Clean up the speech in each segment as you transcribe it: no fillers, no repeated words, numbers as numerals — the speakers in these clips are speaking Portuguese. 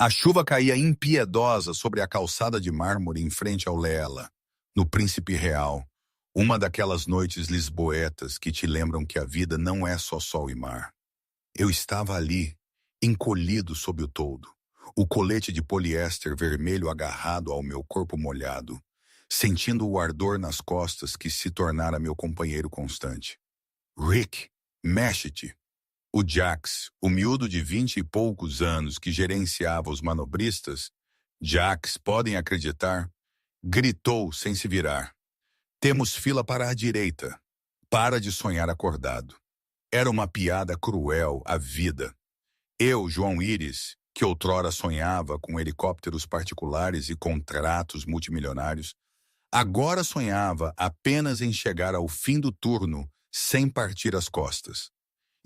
A chuva caía impiedosa sobre a calçada de mármore em frente ao Leela, no Príncipe Real, uma daquelas noites lisboetas que te lembram que a vida não é só sol e mar. Eu estava ali, encolhido sob o toldo, o colete de poliéster vermelho agarrado ao meu corpo molhado, sentindo o ardor nas costas que se tornara meu companheiro constante. Rick, mexe-te! O Jax, o miúdo de 20 e poucos anos que gerenciava os manobristas, Jax, podem acreditar, gritou sem se virar. Temos fila para a direita. Para de sonhar acordado. Era uma piada cruel à vida. Eu, João Íris, que outrora sonhava com helicópteros particulares e contratos multimilionários, agora sonhava apenas em chegar ao fim do turno sem partir as costas.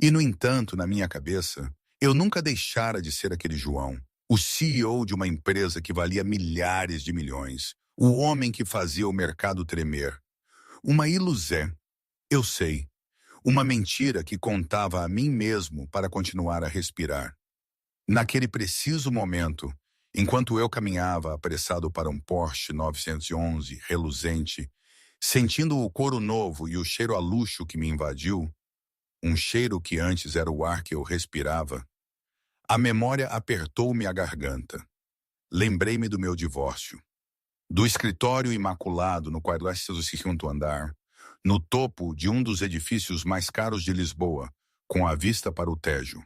E, no entanto, na minha cabeça, eu nunca deixara de ser aquele João, o CEO de uma empresa que valia milhares de milhões, o homem que fazia o mercado tremer. Uma ilusão, eu sei, uma mentira que contava a mim mesmo para continuar a respirar. Naquele preciso momento, enquanto eu caminhava apressado para um Porsche 911 reluzente, sentindo o couro novo e o cheiro a luxo que me invadiu, um cheiro que antes era o ar que eu respirava, a memória apertou-me a garganta. Lembrei-me do meu divórcio, do escritório imaculado no 45º andar, no topo de um dos edifícios mais caros de Lisboa, com a vista para o Tejo.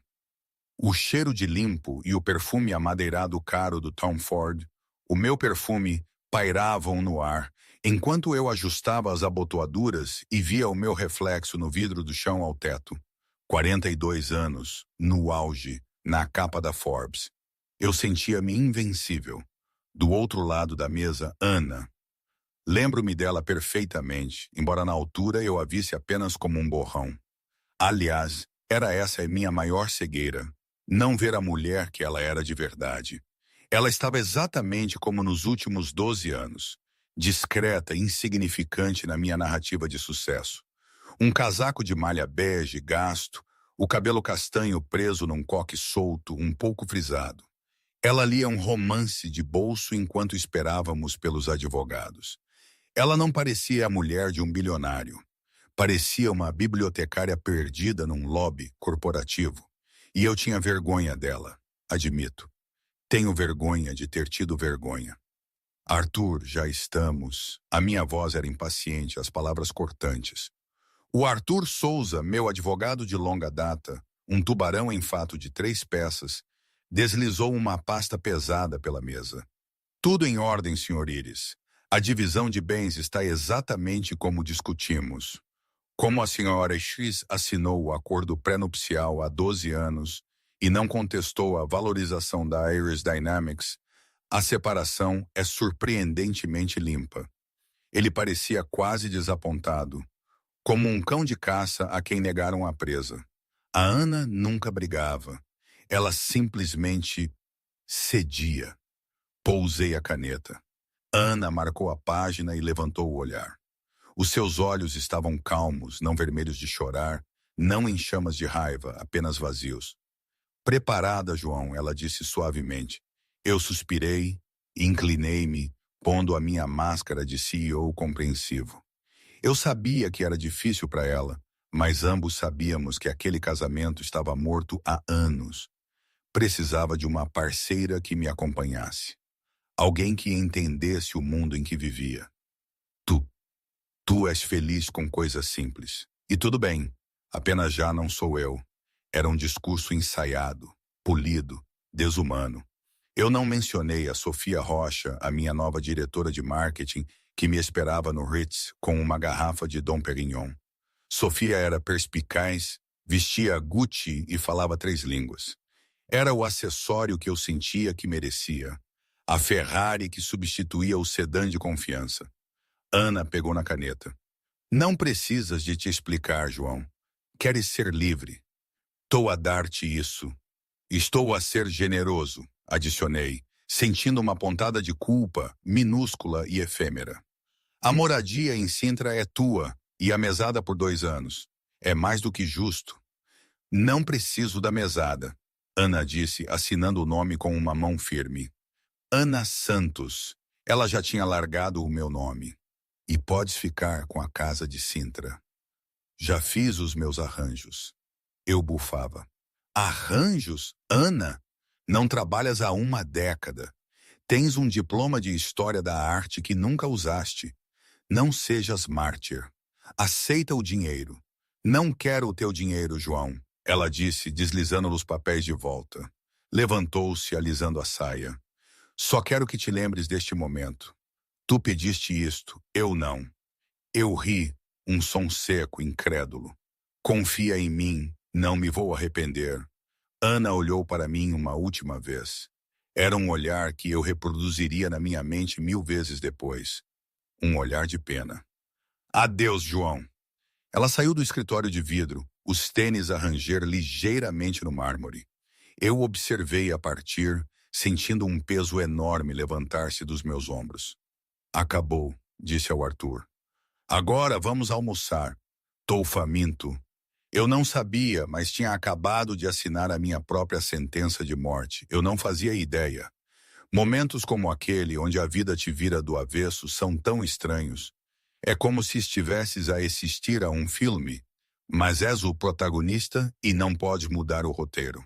O cheiro de limpo e o perfume amadeirado caro do Tom Ford, o meu perfume, pairavam no ar, enquanto eu ajustava as abotoaduras e via o meu reflexo no vidro do chão ao teto. 42 anos, no auge, na capa da Forbes. Eu sentia-me invencível. Do outro lado da mesa, Ana. Lembro-me dela perfeitamente, embora na altura eu a visse apenas como um borrão. Aliás, era essa a minha maior cegueira, não ver a mulher que ela era de verdade. Ela estava exatamente como nos últimos 12 anos, discreta e insignificante na minha narrativa de sucesso. Um casaco de malha bege, gasto, o cabelo castanho preso num coque solto, um pouco frisado. Ela lia um romance de bolso enquanto esperávamos pelos advogados. Ela não parecia a mulher de um bilionário. Parecia uma bibliotecária perdida num lobby corporativo. E eu tinha vergonha dela, admito. Tenho vergonha de ter tido vergonha. Arthur, já estamos. A minha voz era impaciente, as palavras cortantes. O Arthur Souza, meu advogado de longa data, um tubarão em fato de 3 peças, deslizou uma pasta pesada pela mesa. Tudo em ordem, Sr. Íris. A divisão de bens está exatamente como discutimos. Como a senhora X assinou o acordo pré-nupcial há 12 anos e não contestou a valorização da Iris Dynamics, a separação é surpreendentemente limpa. Ele parecia quase desapontado, como um cão de caça a quem negaram a presa. A Ana nunca brigava. Ela simplesmente cedia. Pousei a caneta. Ana marcou a página e levantou o olhar. Os seus olhos estavam calmos, não vermelhos de chorar, não em chamas de raiva, apenas vazios. Preparada, João, ela disse suavemente. Eu suspirei e inclinei-me, pondo a minha máscara de CEO compreensivo. Eu sabia que era difícil para ela, mas ambos sabíamos que aquele casamento estava morto há anos. Precisava de uma parceira que me acompanhasse. Alguém que entendesse o mundo em que vivia. Tu és feliz com coisas simples. E tudo bem, apenas já não sou eu. Era um discurso ensaiado, polido, desumano. Eu não mencionei a Sofia Rocha, a minha nova diretora de marketing, que me esperava no Ritz com uma garrafa de Dom Perignon. Sofia era perspicaz, vestia Gucci e falava 3 línguas. Era o acessório que eu sentia que merecia. A Ferrari que substituía o sedã de confiança. Ana pegou na caneta. Não precisas de te explicar, João. Queres ser livre. Estou a dar-te isso. Estou a ser generoso, adicionei, sentindo uma pontada de culpa, minúscula e efêmera. A moradia em Sintra é tua e a mesada por 2 anos. É mais do que justo. Não preciso da mesada. Ana disse, assinando o nome com uma mão firme. Ana Santos. Ela já tinha largado o meu nome. E podes ficar com a casa de Sintra. Já fiz os meus arranjos. Eu bufava. Arranjos? Ana? Não trabalhas há uma década. Tens um diploma de História da Arte que nunca usaste. Não sejas mártir. Aceita o dinheiro. Não quero o teu dinheiro, João, ela disse, deslizando os papéis de volta. Levantou-se, alisando a saia. Só quero que te lembres deste momento. Tu pediste isto, eu não. Eu ri, um som seco, incrédulo. Confia em mim, não me vou arrepender. Ana olhou para mim uma última vez. Era um olhar que eu reproduziria na minha mente 1000 vezes depois. Um olhar de pena. Adeus, João. Ela saiu do escritório de vidro, os tênis a ranger ligeiramente no mármore. Eu observei a partir, sentindo um peso enorme levantar-se dos meus ombros. Acabou, disse ao Arthur. Agora vamos almoçar. Tô faminto. Eu não sabia, mas tinha acabado de assinar a minha própria sentença de morte. Eu não fazia ideia. Momentos como aquele, onde a vida te vira do avesso, são tão estranhos. É como se estivesses a assistir a um filme, mas és o protagonista e não podes mudar o roteiro.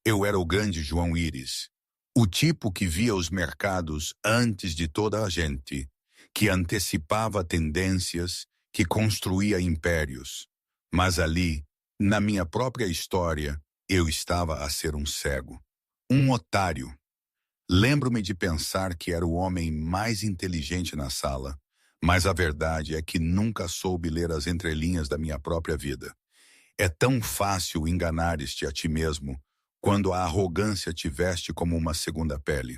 Eu era o grande João Íris, o tipo que via os mercados antes de toda a gente, que antecipava tendências, que construía impérios. Mas ali, na minha própria história, eu estava a ser um cego, um otário. Lembro-me de pensar que era o homem mais inteligente na sala, mas a verdade é que nunca soube ler as entrelinhas da minha própria vida. É tão fácil enganares-te a ti mesmo quando a arrogância te veste como uma segunda pele.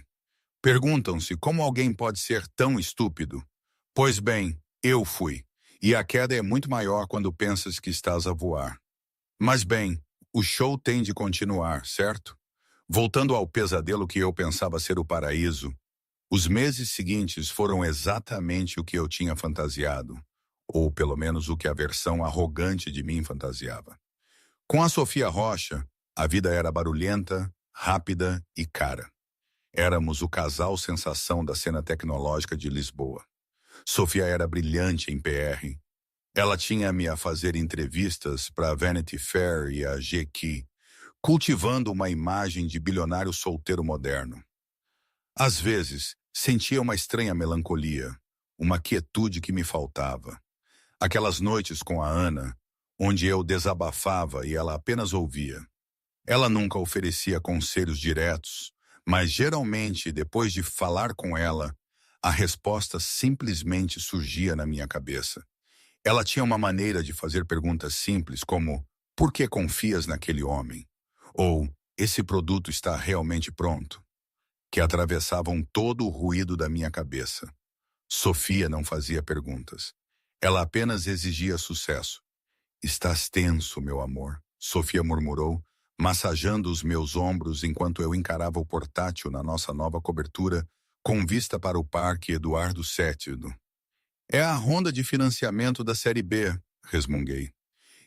Perguntam-se como alguém pode ser tão estúpido. Pois bem, eu fui, e a queda é muito maior quando pensas que estás a voar. Mas bem, o show tem de continuar, certo? Voltando ao pesadelo que eu pensava ser o paraíso, os meses seguintes foram exatamente o que eu tinha fantasiado, ou pelo menos o que a versão arrogante de mim fantasiava. Com a Sofia Rocha, a vida era barulhenta, rápida e cara. Éramos o casal sensação da cena tecnológica de Lisboa. Sofia era brilhante em PR. Ela tinha-me a fazer entrevistas para a Vanity Fair e a GQ, cultivando uma imagem de bilionário solteiro moderno. Às vezes, sentia uma estranha melancolia, uma quietude que me faltava. Aquelas noites com a Ana, onde eu desabafava e ela apenas ouvia. Ela nunca oferecia conselhos diretos, mas geralmente, depois de falar com ela, a resposta simplesmente surgia na minha cabeça. Ela tinha uma maneira de fazer perguntas simples como: por que confias naquele homem? Ou, esse produto está realmente pronto? Que atravessavam todo o ruído da minha cabeça. Sofia não fazia perguntas. Ela apenas exigia sucesso. Estás tenso, meu amor, Sofia murmurou, massageando os meus ombros enquanto eu encarava o portátil na nossa nova cobertura, com vista para o Parque Eduardo VII. É a ronda de financiamento da Série B, resmunguei.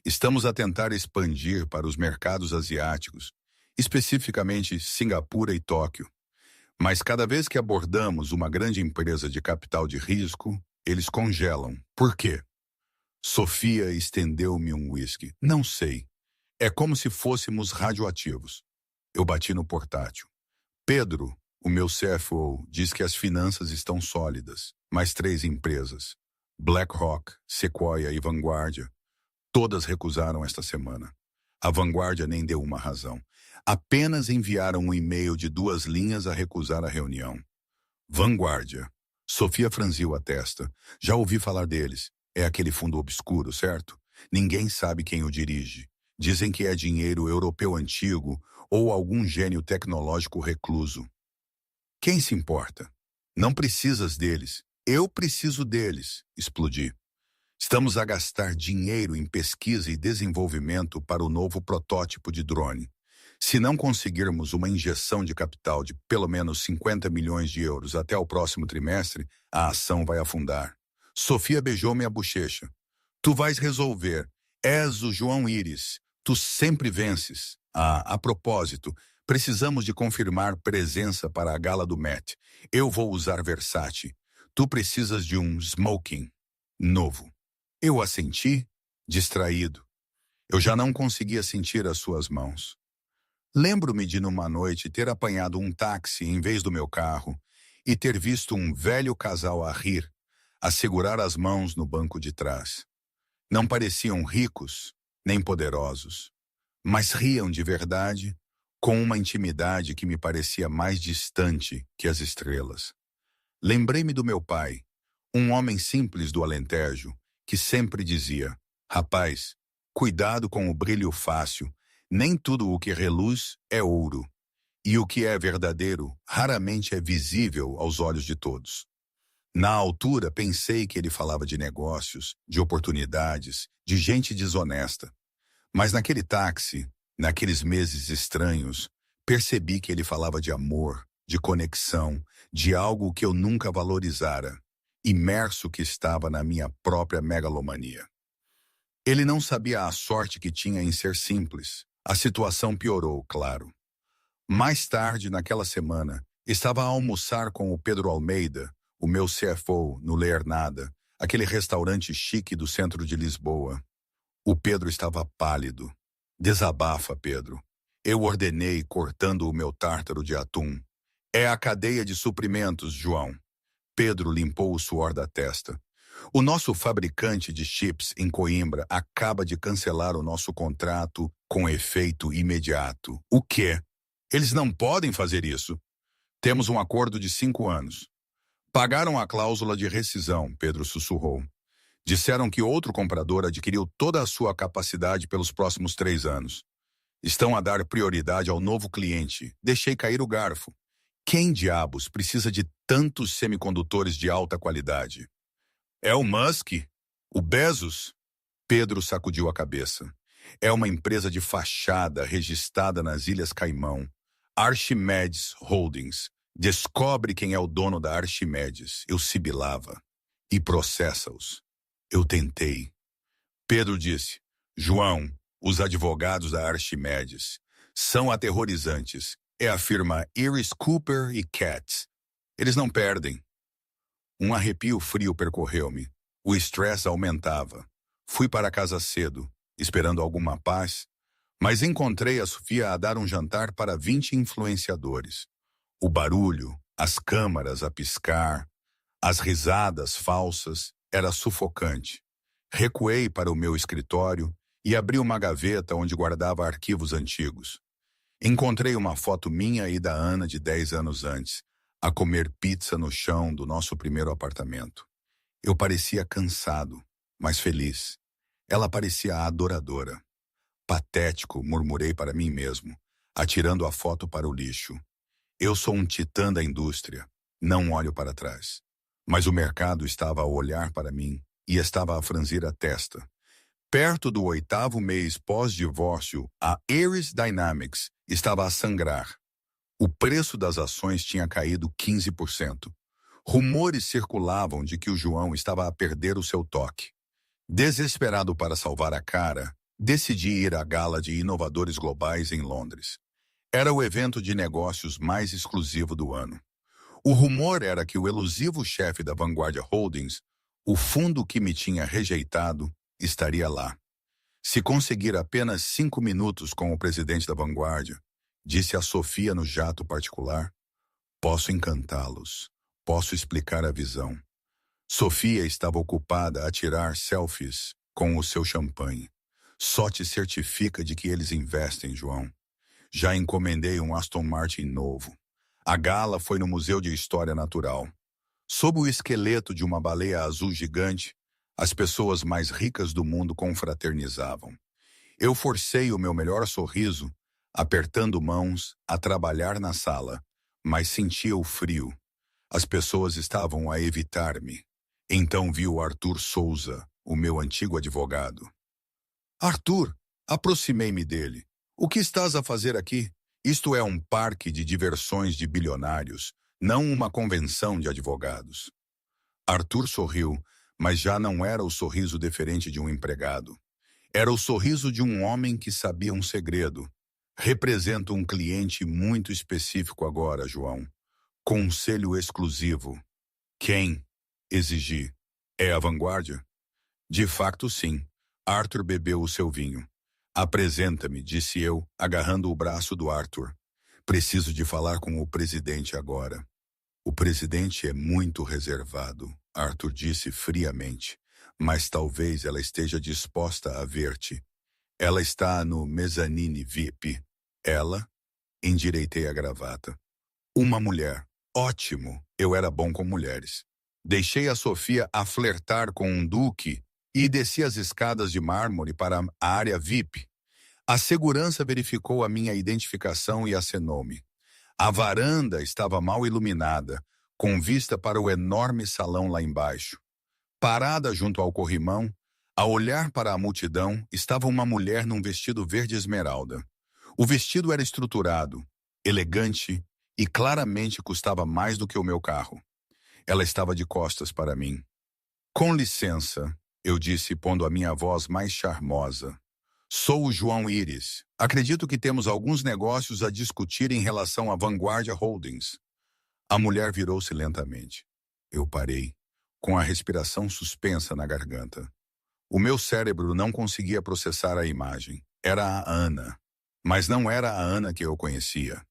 Estamos a tentar expandir para os mercados asiáticos, especificamente Singapura e Tóquio. Mas cada vez que abordamos uma grande empresa de capital de risco, eles congelam. Por quê? Sofia estendeu-me um uísque. Não sei. É como se fôssemos radioativos. Eu bati no portátil. Pedro, o meu CFO, diz que as finanças estão sólidas. Mais 3 empresas, BlackRock, Sequoia e Vanguardia, todas recusaram esta semana. A Vanguardia nem deu uma razão. Apenas enviaram um e-mail de 2 linhas a recusar a reunião. Vanguardia. Sofia franziu a testa. Já ouvi falar deles. É aquele fundo obscuro, certo? Ninguém sabe quem o dirige. Dizem que é dinheiro europeu antigo ou algum gênio tecnológico recluso. Quem se importa? Não precisas deles. Eu preciso deles, explodi. Estamos a gastar dinheiro em pesquisa e desenvolvimento para o novo protótipo de drone. Se não conseguirmos uma injeção de capital de pelo menos 50 milhões de euros até o próximo trimestre, a ação vai afundar. Sofia beijou-me a bochecha. Tu vais resolver. És o João Íris. Tu sempre vences. Ah, a propósito, Precisamos de confirmar presença para a gala do Met. Eu vou usar Versace. Tu precisas de um smoking novo. Eu assenti, distraído. Eu já não conseguia sentir as suas mãos. Lembro-me de, numa noite, ter apanhado um táxi em vez do meu carro e ter visto um velho casal a rir, a segurar as mãos no banco de trás. Não pareciam ricos, nem poderosos, mas riam de verdade, com uma intimidade que me parecia mais distante que as estrelas. Lembrei-me do meu pai, um homem simples do Alentejo, que sempre dizia: rapaz, cuidado com o brilho fácil, nem tudo o que reluz é ouro, e o que é verdadeiro raramente é visível aos olhos de todos. Na altura, pensei que ele falava de negócios, de oportunidades, de gente desonesta. Mas naquele táxi, naqueles meses estranhos, percebi que ele falava de amor, de conexão, de algo que eu nunca valorizara, imerso que estava na minha própria megalomania. Ele não sabia a sorte que tinha em ser simples. A situação piorou, claro. Mais tarde, naquela semana, estava a almoçar com o Pedro Almeida, o meu CFO, no Ler Nada, aquele restaurante chique do centro de Lisboa. O Pedro estava pálido. Desabafa, Pedro. Eu ordenei, cortando o meu tártaro de atum. É a cadeia de suprimentos, João. Pedro limpou o suor da testa. O nosso fabricante de chips em Coimbra acaba de cancelar o nosso contrato com efeito imediato. O quê? Eles não podem fazer isso. Temos um acordo de 5 anos. Pagaram a cláusula de rescisão, Pedro sussurrou. Disseram que outro comprador adquiriu toda a sua capacidade pelos próximos 3 anos. Estão a dar prioridade ao novo cliente. Deixei cair o garfo. Quem diabos precisa de tantos semicondutores de alta qualidade? É o Musk? O Bezos? Pedro sacudiu a cabeça. É uma empresa de fachada registrada nas Ilhas Caimão. Archimedes Holdings. Descobre quem é o dono da Archimedes. Eu sibilava. E processa-os. Eu tentei. Pedro disse: João, os advogados da Archimedes são aterrorizantes. É a firma Iris Cooper e Katz. Eles não perdem. Um arrepio frio percorreu-me. O estresse aumentava. Fui para casa cedo, esperando alguma paz, mas encontrei a Sofia a dar um jantar para 20 influenciadores. O barulho, as câmaras a piscar, as risadas falsas, era sufocante. Recuei para o meu escritório e abri uma gaveta onde guardava arquivos antigos. Encontrei uma foto minha e da Ana de 10 anos antes, a comer pizza no chão do nosso primeiro apartamento. Eu parecia cansado, mas feliz. Ela parecia adoradora. Patético, murmurei para mim mesmo, atirando a foto para o lixo. Eu sou um titã da indústria, não olho para trás. Mas o mercado estava a olhar para mim e estava a franzir a testa. Perto do 8º mês pós-divórcio, a Ares Dynamics estava a sangrar. O preço das ações tinha caído 15%. Rumores circulavam de que o João estava a perder o seu toque. Desesperado para salvar a cara, decidi ir à gala de inovadores globais em Londres. Era o evento de negócios mais exclusivo do ano. O rumor era que o elusivo chefe da Vanguardia Holdings, o fundo que me tinha rejeitado, estaria lá. Se conseguir apenas 5 minutos com o presidente da Vanguardia, disse a Sofia no jato particular, posso encantá-los, posso explicar a visão. Sofia estava ocupada a tirar selfies com o seu champanhe. Só te certifica de que eles investem, João. Já encomendei um Aston Martin novo. A gala foi no Museu de História Natural. Sob o esqueleto de uma baleia azul gigante, as pessoas mais ricas do mundo confraternizavam. Eu forcei o meu melhor sorriso, apertando mãos, a trabalhar na sala, mas sentia o frio. As pessoas estavam a evitar-me. Então vi o Arthur Souza, o meu antigo advogado. Arthur, aproximei-me dele. O que estás a fazer aqui? Isto é um parque de diversões de bilionários, não uma convenção de advogados. Arthur sorriu, mas já não era o sorriso deferente de um empregado. Era o sorriso de um homem que sabia um segredo. Represento um cliente muito específico agora, João. Conselho exclusivo. Quem? Exigi. É a vanguardia? De facto, sim. Arthur bebeu o seu vinho. Apresenta-me, disse eu, agarrando o braço do Arthur. Preciso de falar com o presidente agora. O presidente é muito reservado, Arthur disse friamente. Mas talvez ela esteja disposta a ver-te. Ela está no mezanine VIP. Ela? Endireitei a gravata. Uma mulher. Ótimo. Eu era bom com mulheres. Deixei a Sofia a flertar com um duque e desci as escadas de mármore para a área VIP. A segurança verificou a minha identificação e acenou-me. A varanda estava mal iluminada, com vista para o enorme salão lá embaixo. Parada junto ao corrimão, a olhar para a multidão, estava uma mulher num vestido verde esmeralda. O vestido era estruturado, elegante e claramente custava mais do que o meu carro. Ela estava de costas para mim. Com licença, eu disse, pondo a minha voz mais charmosa. Sou o João Íris. Acredito que temos alguns negócios a discutir em relação à Vanguardia Holdings. A mulher virou-se lentamente. Eu parei, com a respiração suspensa na garganta. O meu cérebro não conseguia processar a imagem. Era a Ana. Mas não era a Ana que eu conhecia.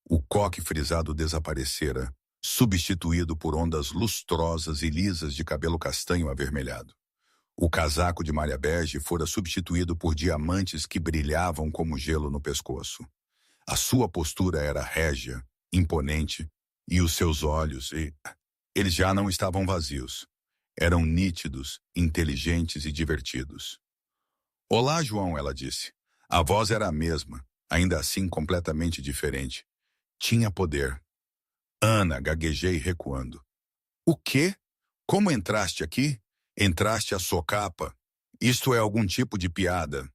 O coque frisado desaparecera, substituído por ondas lustrosas e lisas de cabelo castanho avermelhado. O casaco de malha bege fora substituído por diamantes que brilhavam como gelo no pescoço. A sua postura era régia, imponente, e os seus olhos, eles já não estavam vazios. Eram nítidos, inteligentes e divertidos. Olá, João, ela disse. A voz era a mesma, ainda assim completamente diferente. Tinha poder. Ana, gaguejei recuando. O quê? Como entraste aqui? Entraste a socapa. Isto é algum tipo de piada.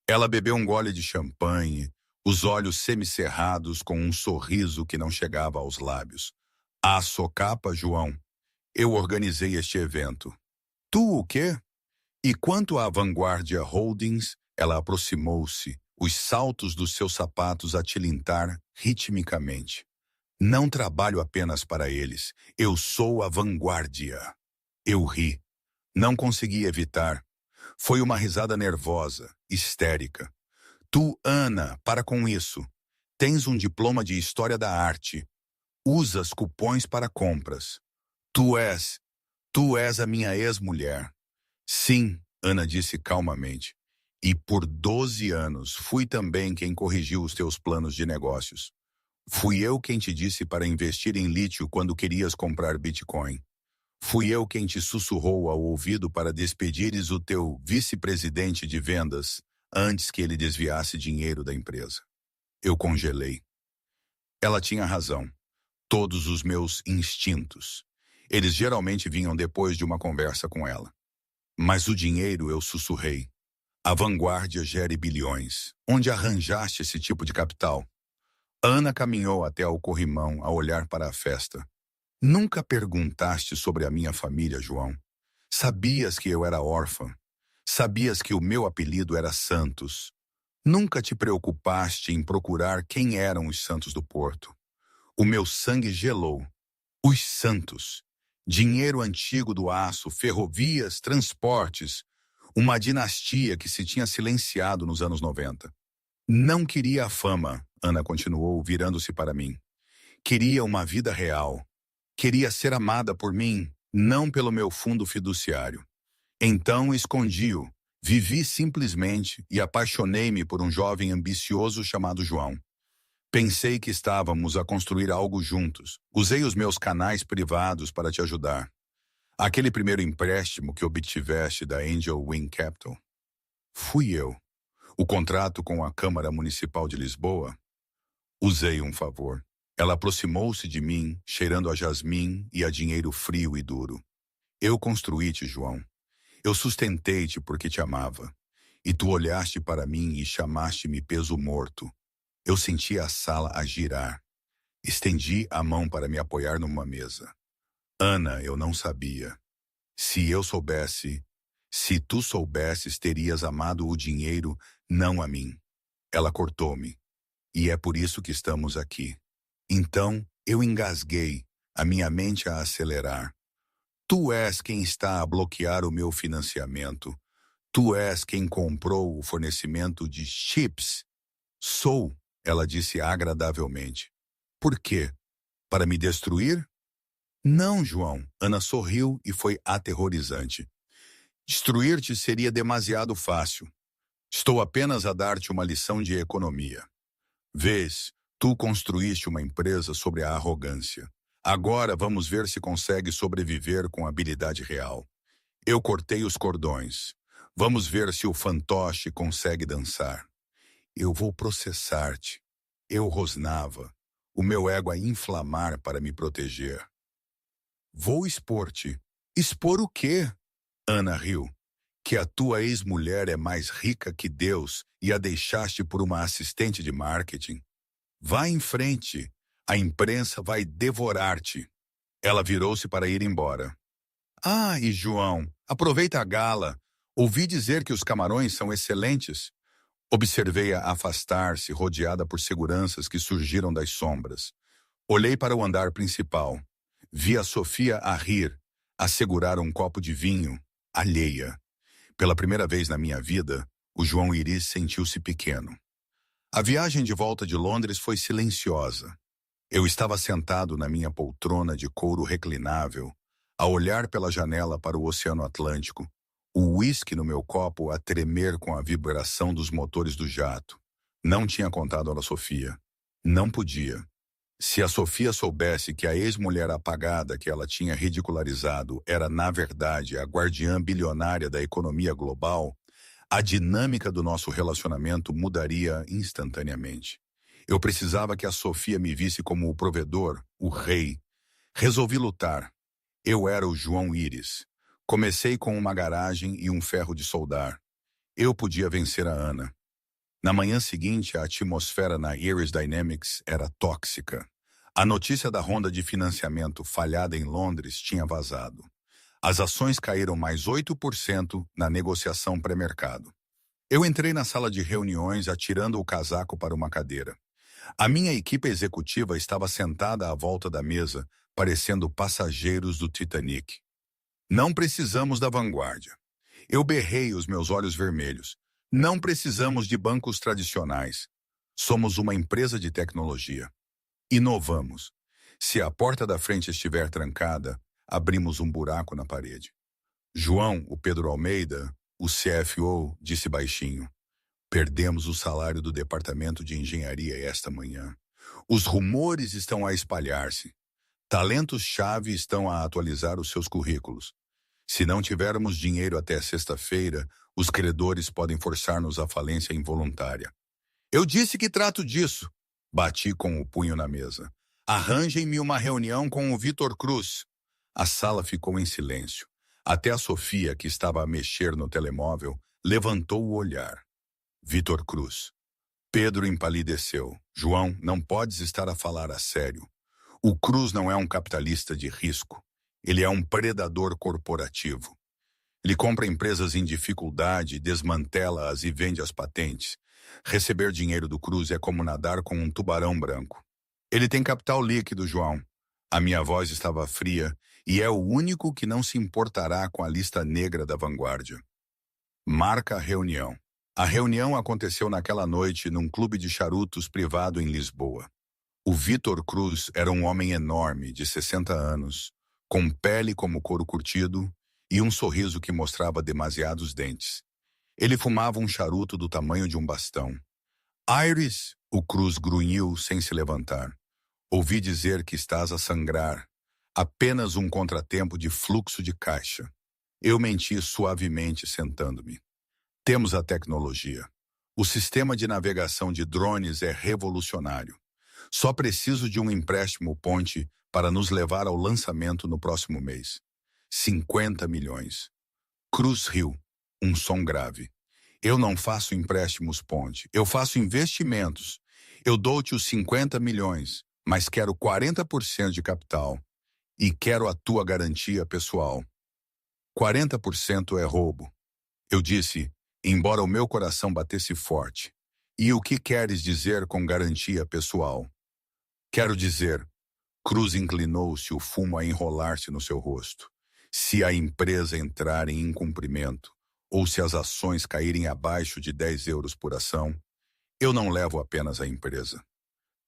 Ela bebeu um gole de champanhe, os olhos semicerrados com um sorriso que não chegava aos lábios. A socapa, João. Eu organizei este evento. Tu o quê? E quanto à Vanguardia Holdings, ela aproximou-se, os saltos dos seus sapatos a tilintar ritmicamente. Não trabalho apenas para eles. Eu sou a vanguardia. Eu ri. Não consegui evitar. Foi uma risada nervosa, histérica. Tu, Ana, para com isso. Tens um diploma de História da Arte. Usas cupons para compras. Tu és a minha ex-mulher. Sim, Ana disse calmamente. E por 12 anos fui também quem corrigiu os teus planos de negócios. Fui eu quem te disse para investir em lítio quando querias comprar Bitcoin. Fui eu quem te sussurrou ao ouvido para despedires o teu vice-presidente de vendas antes que ele desviasse dinheiro da empresa. Eu congelei. Ela tinha razão. Todos os meus instintos. Eles geralmente vinham depois de uma conversa com ela. Mas o dinheiro, eu sussurrei. A vanguardia gere bilhões. Onde arranjaste esse tipo de capital? Ana caminhou até ao corrimão a olhar para a festa. Nunca perguntaste sobre a minha família, João. Sabias que eu era órfã. Sabias que o meu apelido era Santos. Nunca te preocupaste em procurar quem eram os Santos do Porto. O meu sangue gelou. Os Santos. Dinheiro antigo do aço, ferrovias, transportes. Uma dinastia que se tinha silenciado nos anos 90. Não queria a fama, Ana continuou, virando-se para mim. Queria uma vida real. Queria ser amada por mim, não pelo meu fundo fiduciário. Então escondi-o, vivi simplesmente e apaixonei-me por um jovem ambicioso chamado João. Pensei que estávamos a construir algo juntos. Usei os meus canais privados para te ajudar. Aquele primeiro empréstimo que obtiveste da Angel Wing Capital. Fui eu. O contrato com a Câmara Municipal de Lisboa. Usei um favor. Ela aproximou-se de mim, cheirando a jasmim e a dinheiro frio e duro. Eu construí-te, João. Eu sustentei-te porque te amava. E tu olhaste para mim e chamaste-me peso morto. Eu senti a sala a girar. Estendi a mão para me apoiar numa mesa. Ana, eu não sabia. Se tu soubesses, terias amado o dinheiro, não a mim. Ela cortou-me. E é por isso que estamos aqui. Então, eu engasguei, a minha mente a acelerar. Tu és quem está a bloquear o meu financiamento. Tu és quem comprou o fornecimento de chips. Sou, ela disse agradavelmente. Por quê? Para me destruir? Não, João. Ana sorriu e foi aterrorizante. Destruir-te seria demasiado fácil. Estou apenas a dar-te uma lição de economia. Vês, tu construíste uma empresa sobre a arrogância. Agora vamos ver se consegue sobreviver com habilidade real. Eu cortei os cordões. Vamos ver se o fantoche consegue dançar. Eu vou processar-te. Eu rosnava, o meu ego a inflamar para me proteger. Vou expor-te. Expor o quê? Ana riu. Que a tua ex-mulher é mais rica que Deus e a deixaste por uma assistente de marketing. Vá em frente. A imprensa vai devorar-te. Ela virou-se para ir embora. Ah, e João, aproveita a gala. Ouvi dizer que os camarões são excelentes. Observei-a afastar-se, rodeada por seguranças que surgiram das sombras. Olhei para o andar principal. Vi a Sofia a rir, a segurar um copo de vinho, alheia. Pela primeira vez na minha vida, o João Iris sentiu-se pequeno. A viagem de volta de Londres foi silenciosa. Eu estava sentado na minha poltrona de couro reclinável, a olhar pela janela para o Oceano Atlântico, o uísque no meu copo a tremer com a vibração dos motores do jato. Não tinha contado a Sofia. Não podia. Se a Sofia soubesse que a ex-mulher apagada que ela tinha ridicularizado era, na verdade, a guardiã bilionária da economia global, a dinâmica do nosso relacionamento mudaria instantaneamente. Eu precisava que a Sofia me visse como o provedor, o rei. Resolvi lutar. Eu era o João Iris. Comecei com uma garagem e um ferro de soldar. Eu podia vencer a Ana. Na manhã seguinte, a atmosfera na Iris Dynamics era tóxica. A notícia da ronda de financiamento falhada em Londres tinha vazado. As ações caíram mais 8% na negociação pré-mercado. Eu entrei na sala de reuniões atirando o casaco para uma cadeira. A minha equipe executiva estava sentada à volta da mesa, parecendo passageiros do Titanic. Não precisamos da vanguarda. Eu berrei os meus olhos vermelhos. Não precisamos de bancos tradicionais. Somos uma empresa de tecnologia. Inovamos. Se a porta da frente estiver trancada, abrimos um buraco na parede. João, o Pedro Almeida, o CFO, disse baixinho. Perdemos o salário do departamento de engenharia esta manhã. Os rumores estão a espalhar-se. Talentos-chave estão a atualizar os seus currículos. Se não tivermos dinheiro até sexta-feira, os credores podem forçar-nos à falência involuntária. Eu disse que trato disso. Bati com o punho na mesa. Arranjem-me uma reunião com o Vitor Cruz. A sala ficou em silêncio. Até a Sofia, que estava a mexer no telemóvel, levantou o olhar. Vitor Cruz. Pedro empalideceu. João, não podes estar a falar a sério. O Cruz não é um capitalista de risco. Ele é um predador corporativo. Ele compra empresas em dificuldade, desmantela-as e vende as patentes. Receber dinheiro do Cruz é como nadar com um tubarão branco. Ele tem capital líquido, João. A minha voz estava fria e é o único que não se importará com a lista negra da vanguarda. Marca a reunião. A reunião aconteceu naquela noite num clube de charutos privado em Lisboa. O Vitor Cruz era um homem enorme, de 60 anos, com pele como couro curtido e um sorriso que mostrava demasiados dentes. Ele fumava um charuto do tamanho de um bastão. Iris, o Cruz grunhiu sem se levantar. Ouvi dizer que estás a sangrar. Apenas um contratempo de fluxo de caixa. Eu menti suavemente sentando-me. Temos a tecnologia. O sistema de navegação de drones é revolucionário. Só preciso de um empréstimo ponte para nos levar ao lançamento no próximo mês. 50 milhões. Cruz riu, um som grave. Eu não faço empréstimos ponte, eu faço investimentos. Eu dou-te os 50 milhões, mas quero 40% de capital. E quero a tua garantia pessoal. 40% é roubo. Eu disse, embora o meu coração batesse forte. E o que queres dizer com garantia pessoal? Quero dizer, Cruz inclinou-se, o fumo a enrolar-se no seu rosto. Se a empresa entrar em incumprimento, ou se as ações caírem abaixo de 10 euros por ação, eu não levo apenas a empresa.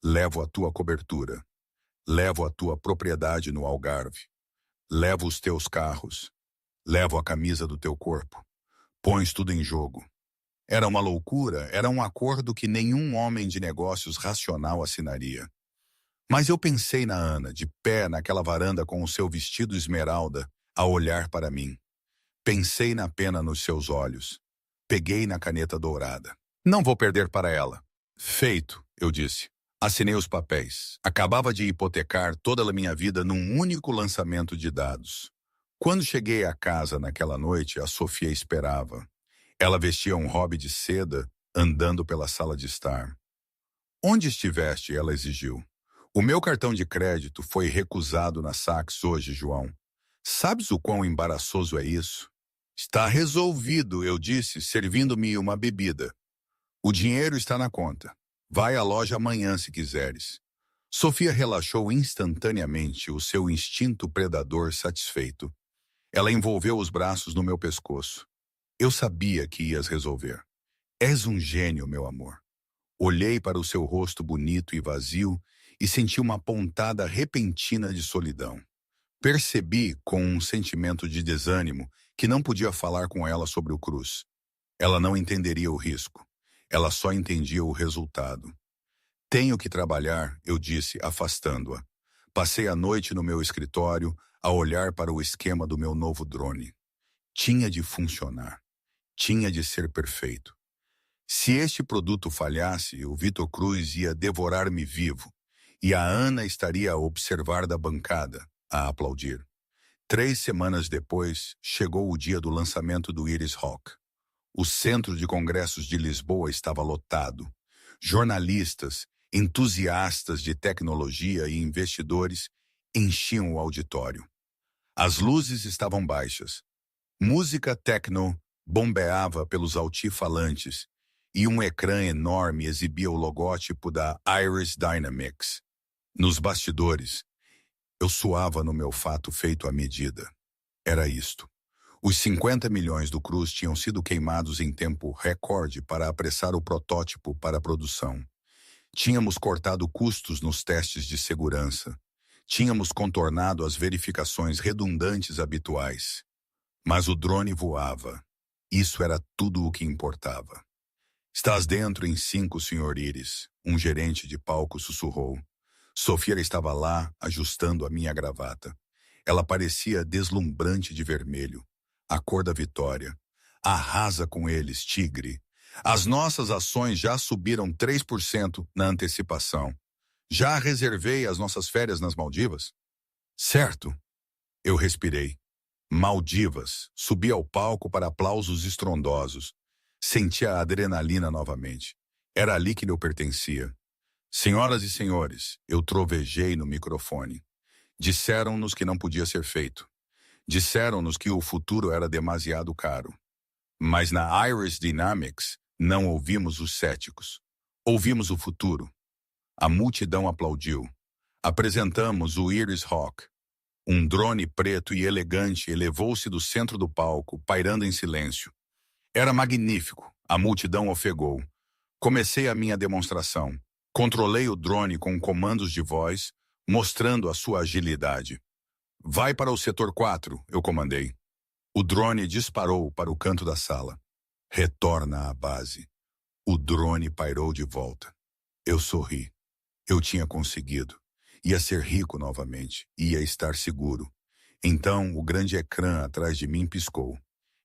Levo a tua cobertura. Levo a tua propriedade no Algarve. Levo os teus carros. Levo a camisa do teu corpo. Pões tudo em jogo. Era uma loucura, era um acordo que nenhum homem de negócios racional assinaria. Mas eu pensei na Ana, de pé naquela varanda com o seu vestido esmeralda, a olhar para mim. Pensei na pena nos seus olhos. Peguei na caneta dourada. Não vou perder para ela. Feito, eu disse. Assinei os papéis. Acabava de hipotecar toda a minha vida num único lançamento de dados. Quando cheguei à casa naquela noite, a Sofia esperava. Ela vestia um hobby de seda, andando pela sala de estar. Onde estiveste? Ela exigiu. O meu cartão de crédito foi recusado na Saks hoje, João. Sabes o quão embaraçoso é isso? Está resolvido, eu disse, servindo-me uma bebida. O dinheiro está na conta. Vai à loja amanhã se quiseres. Sofia relaxou instantaneamente, o seu instinto predador satisfeito. Ela envolveu os braços no meu pescoço. Eu sabia que ias resolver. És um gênio, meu amor. Olhei para o seu rosto bonito e vazio e senti uma pontada repentina de solidão. Percebi, com um sentimento de desânimo, que não podia falar com ela sobre o Cruz. Ela não entenderia o risco. Ela só entendia o resultado. Tenho que trabalhar, eu disse, afastando-a. Passei a noite no meu escritório, a olhar para o esquema do meu novo drone. Tinha de funcionar. Tinha de ser perfeito. Se este produto falhasse, o Vitor Cruz ia devorar-me vivo, e a Ana estaria a observar da bancada, a aplaudir. 3 semanas depois, chegou o dia do lançamento do Iris Hawk. O Centro de Congressos de Lisboa estava lotado. Jornalistas, entusiastas de tecnologia e investidores enchiam o auditório. As luzes estavam baixas. Música techno bombeava pelos altifalantes e um ecrã enorme exibia o logótipo da Iris Dynamics. Nos bastidores, eu suava no meu fato feito à medida. Era isto. Os 50 milhões do Cruz tinham sido queimados em tempo recorde para apressar o protótipo para a produção. Tínhamos cortado custos nos testes de segurança. Tínhamos contornado as verificações redundantes habituais. Mas o drone voava. Isso era tudo o que importava. Estás dentro em 5, Sr. Iris, um gerente de palco sussurrou. Sofia estava lá, ajustando a minha gravata. Ela parecia deslumbrante de vermelho, a cor da vitória. Arrasa com eles, tigre. As nossas ações já subiram 3% na antecipação. Já reservei as nossas férias nas Maldivas? Certo. Eu respirei. Maldivas. Subi ao palco para aplausos estrondosos. Senti a adrenalina novamente. Era ali que eu pertencia. Senhoras e senhores, eu trovejei no microfone. Disseram-nos que não podia ser feito. Disseram-nos que o futuro era demasiado caro. Mas na Iris Dynamics, não ouvimos os céticos. Ouvimos o futuro. A multidão aplaudiu. Apresentamos o Iris Hawk. Um drone preto e elegante elevou-se do centro do palco, pairando em silêncio. Era magnífico. A multidão ofegou. Comecei a minha demonstração. Controlei o drone com comandos de voz, mostrando a sua agilidade. Vai para o setor 4, eu comandei. O drone disparou para o canto da sala. Retorna à base. O drone pairou de volta. Eu sorri. Eu tinha conseguido. Ia ser rico novamente. Ia estar seguro. Então, o grande ecrã atrás de mim piscou.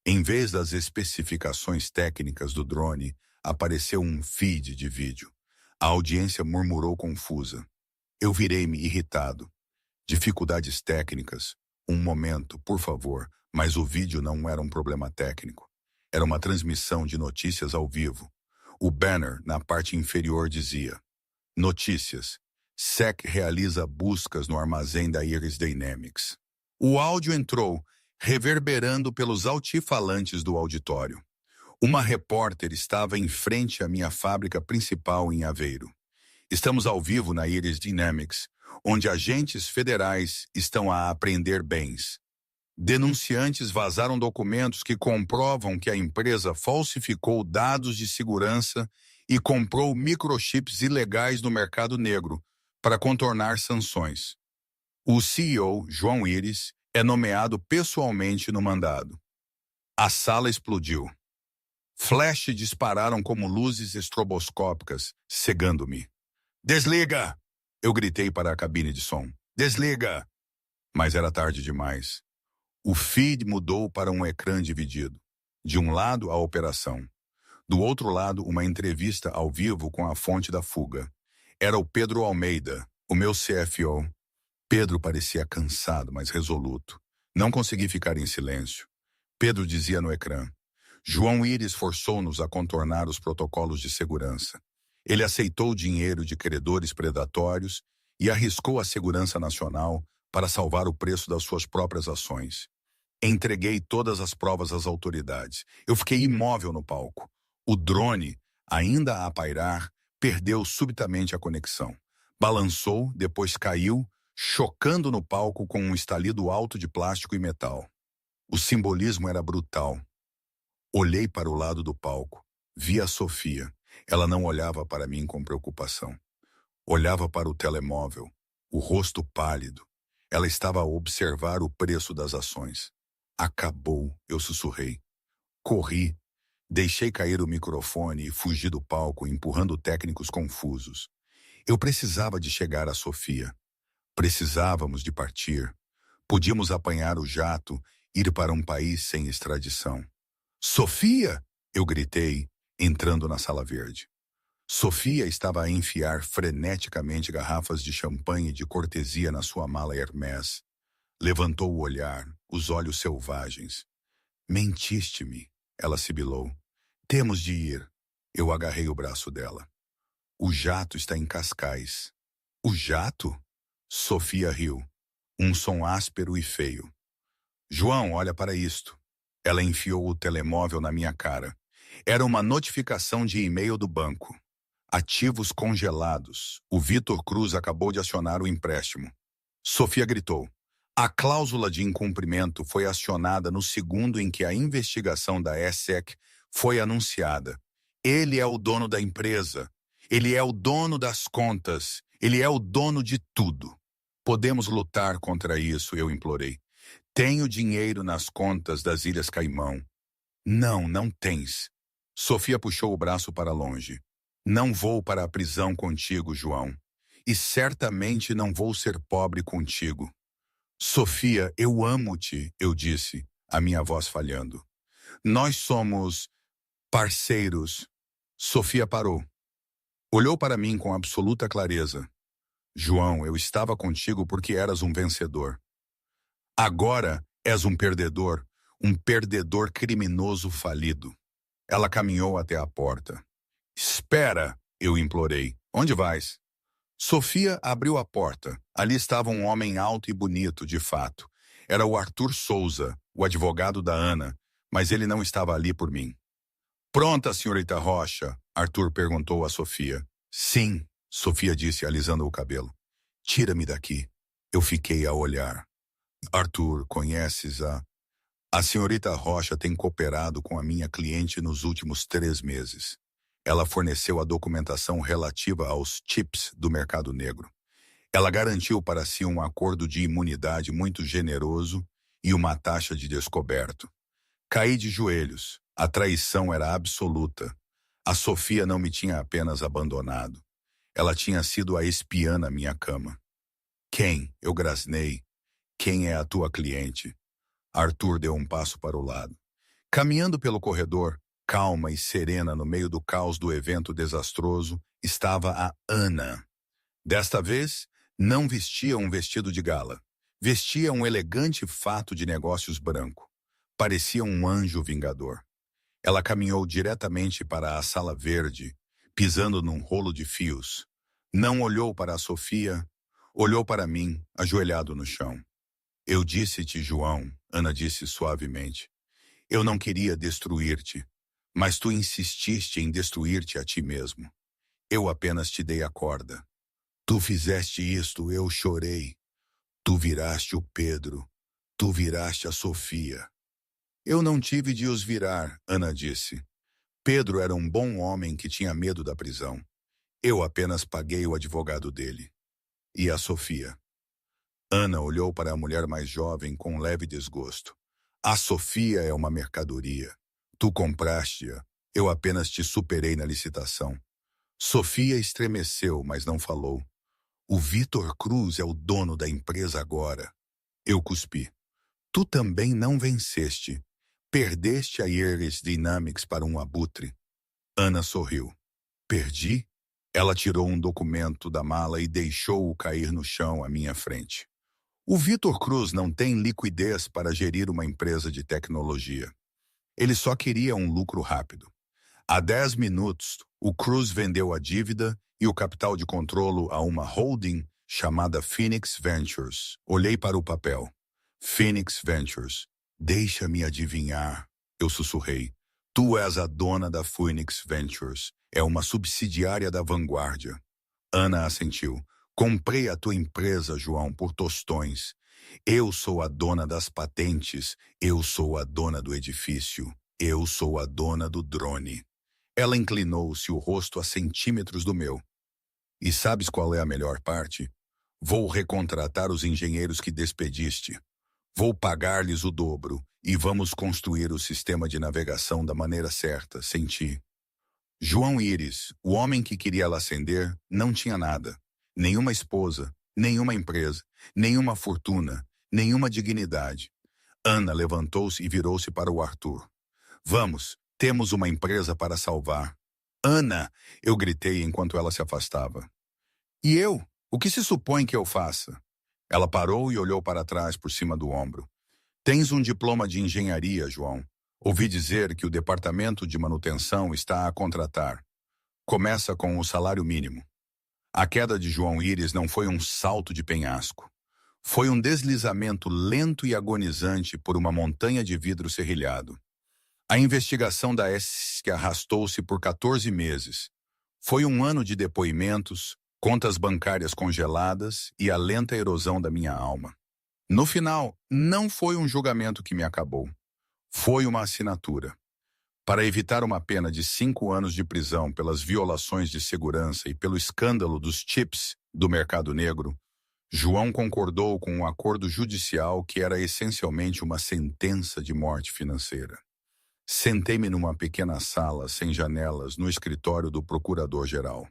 Em vez das especificações técnicas do drone, apareceu um feed de vídeo. A audiência murmurou confusa. Eu virei-me irritado. Dificuldades técnicas. Um momento, por favor, mas o vídeo não era um problema técnico. Era uma transmissão de notícias ao vivo. O banner, na parte inferior, dizia: Notícias. SEC realiza buscas no armazém da Iris Dynamics. O áudio entrou, reverberando pelos altifalantes do auditório. Uma repórter estava em frente à minha fábrica principal em Aveiro. Estamos ao vivo na Iris Dynamics, onde agentes federais estão a apreender bens. Denunciantes vazaram documentos que comprovam que a empresa falsificou dados de segurança e comprou microchips ilegais no mercado negro para contornar sanções. O CEO, João Iris, é nomeado pessoalmente no mandado. A sala explodiu. Flash dispararam como luzes estroboscópicas, cegando-me. "Desliga!" Eu gritei para a cabine de som. "Desliga!" Mas era tarde demais. O feed mudou para um ecrã dividido. De um lado, a operação. Do outro lado, uma entrevista ao vivo com a fonte da fuga. Era o Pedro Almeida, o meu CFO. Pedro parecia cansado, mas resoluto. Não consegui ficar em silêncio. Pedro dizia no ecrã: "João Iris forçou-nos a contornar os protocolos de segurança. Ele aceitou dinheiro de credores predatórios e arriscou a segurança nacional para salvar o preço das suas próprias ações. Entreguei todas as provas às autoridades. Eu fiquei imóvel no palco. O drone, ainda a pairar, perdeu subitamente a conexão. Balançou, depois caiu, chocando no palco com um estalido alto de plástico e metal. O simbolismo era brutal. Olhei para o lado do palco. Vi a Sofia. Ela não olhava para mim com preocupação. Olhava para o telemóvel, o rosto pálido. Ela estava a observar o preço das ações. "Acabou", eu sussurrei. Corri. Deixei cair o microfone e fugi do palco, empurrando técnicos confusos. Eu precisava de chegar a Sofia. Precisávamos de partir. Podíamos apanhar o jato, ir para um país sem extradição. "Sofia!" eu gritei, entrando na sala verde. Sofia estava a enfiar freneticamente garrafas de champanhe de cortesia na sua mala Hermès. Levantou o olhar, os olhos selvagens. "Mentiste-me", ela sibilou. "Temos de ir." Eu agarrei o braço dela. "O jato está em Cascais." "O jato?" Sofia riu. Um som áspero e feio. "João, olha para isto." Ela enfiou o telemóvel na minha cara. Era uma notificação de e-mail do banco. Ativos congelados. O Vitor Cruz acabou de acionar o empréstimo. Sofia gritou. A cláusula de incumprimento foi acionada no segundo em que a investigação da ESEC foi anunciada. Ele é o dono da empresa. Ele é o dono das contas. Ele é o dono de tudo. Podemos lutar contra isso, eu implorei. Tenho dinheiro nas contas das Ilhas Caimão. Não, não tens. Sofia puxou o braço para longe. Não vou para a prisão contigo, João. E certamente não vou ser pobre contigo. Sofia, eu amo-te, eu disse, a minha voz falhando. Nós somos parceiros. Sofia parou. Olhou para mim com absoluta clareza. João, eu estava contigo porque eras um vencedor. Agora és um perdedor criminoso falido. Ela caminhou até a porta. Espera, eu implorei. Onde vais? Sofia abriu a porta. Ali estava um homem alto e bonito, de fato. Era o Arthur Souza, o advogado da Ana, mas ele não estava ali por mim. Pronta, senhorita Rocha? Arthur perguntou a Sofia. Sim, Sofia disse, alisando o cabelo. Tira-me daqui. Eu fiquei a olhar. Arthur, conheces a... A senhorita Rocha tem cooperado com a minha cliente nos últimos 3 meses. Ela forneceu a documentação relativa aos chips do mercado negro. Ela garantiu para si um acordo de imunidade muito generoso e uma taxa de descoberto. Caí de joelhos. A traição era absoluta. A Sofia não me tinha apenas abandonado. Ela tinha sido a espiã na minha cama. Quem? Eu grasnei. Quem é a tua cliente? Arthur deu um passo para o lado. Caminhando pelo corredor, calma e serena no meio do caos do evento desastroso, estava a Ana. Desta vez, não vestia um vestido de gala. Vestia um elegante fato de negócios branco. Parecia um anjo vingador. Ela caminhou diretamente para a sala verde, pisando num rolo de fios. Não olhou para a Sofia, olhou para mim, ajoelhado no chão. Eu disse-te, João, Ana disse suavemente. Eu não queria destruir-te, Mas tu insististe em destruir-te a ti mesmo. Eu apenas te dei a corda. Tu fizeste isto, eu chorei. Tu viraste o Pedro. Tu viraste a Sofia. Eu não tive de os virar, Ana disse. Pedro era um bom homem que tinha medo da prisão. Eu apenas paguei o advogado dele. E a Sofia? Ana olhou para a mulher mais jovem com um leve desgosto. A Sofia é uma mercadoria. Tu compraste-a. Eu apenas te superei na licitação. Sofia estremeceu, mas não falou. O Vitor Cruz é o dono da empresa agora. Eu cuspi. Tu também não venceste. Perdeste a Iris Dynamics para um abutre. Ana sorriu. Perdi? Ela tirou um documento da mala e deixou-o cair no chão à minha frente. O Vitor Cruz não tem liquidez para gerir uma empresa de tecnologia. Ele só queria um lucro rápido. Há 10 minutos, o Cruz vendeu a dívida e o capital de controlo a uma holding chamada Phoenix Ventures. Olhei para o papel. Phoenix Ventures. Deixa-me adivinhar, eu sussurrei. Tu és a dona da Phoenix Ventures. É uma subsidiária da Vanguardia. Ana assentiu. Comprei a tua empresa, João, por tostões. Eu sou a dona das patentes. Eu sou a dona do edifício. Eu sou a dona do drone. Ela inclinou-se, o rosto a centímetros do meu. E sabes qual é a melhor parte? Vou recontratar os engenheiros que despediste. Vou pagar-lhes o dobro e vamos construir o sistema de navegação da maneira certa, sem ti. João Íris, o homem que queria ela acender, não tinha nada. Nenhuma esposa, nenhuma empresa, nenhuma fortuna, nenhuma dignidade. Ana levantou-se e virou-se para o Arthur. Vamos, temos uma empresa para salvar. Ana, eu gritei enquanto ela se afastava. E eu? O que se supõe que eu faça? Ela parou e olhou para trás por cima do ombro. Tens um diploma de engenharia, João. Ouvi dizer que o departamento de manutenção está a contratar. Começa com o salário mínimo. A queda de João Íris não foi um salto de penhasco. Foi um deslizamento lento e agonizante por uma montanha de vidro serrilhado. A investigação da SESC arrastou-se por 14 meses. Foi um ano de depoimentos, contas bancárias congeladas e a lenta erosão da minha alma. No final, não foi um julgamento que me acabou. Foi uma assinatura. Para evitar uma pena de 5 anos de prisão pelas violações de segurança e pelo escândalo dos chips do mercado negro, João concordou com um acordo judicial que era essencialmente uma sentença de morte financeira. Sentei-me numa pequena sala sem janelas no escritório do procurador-geral.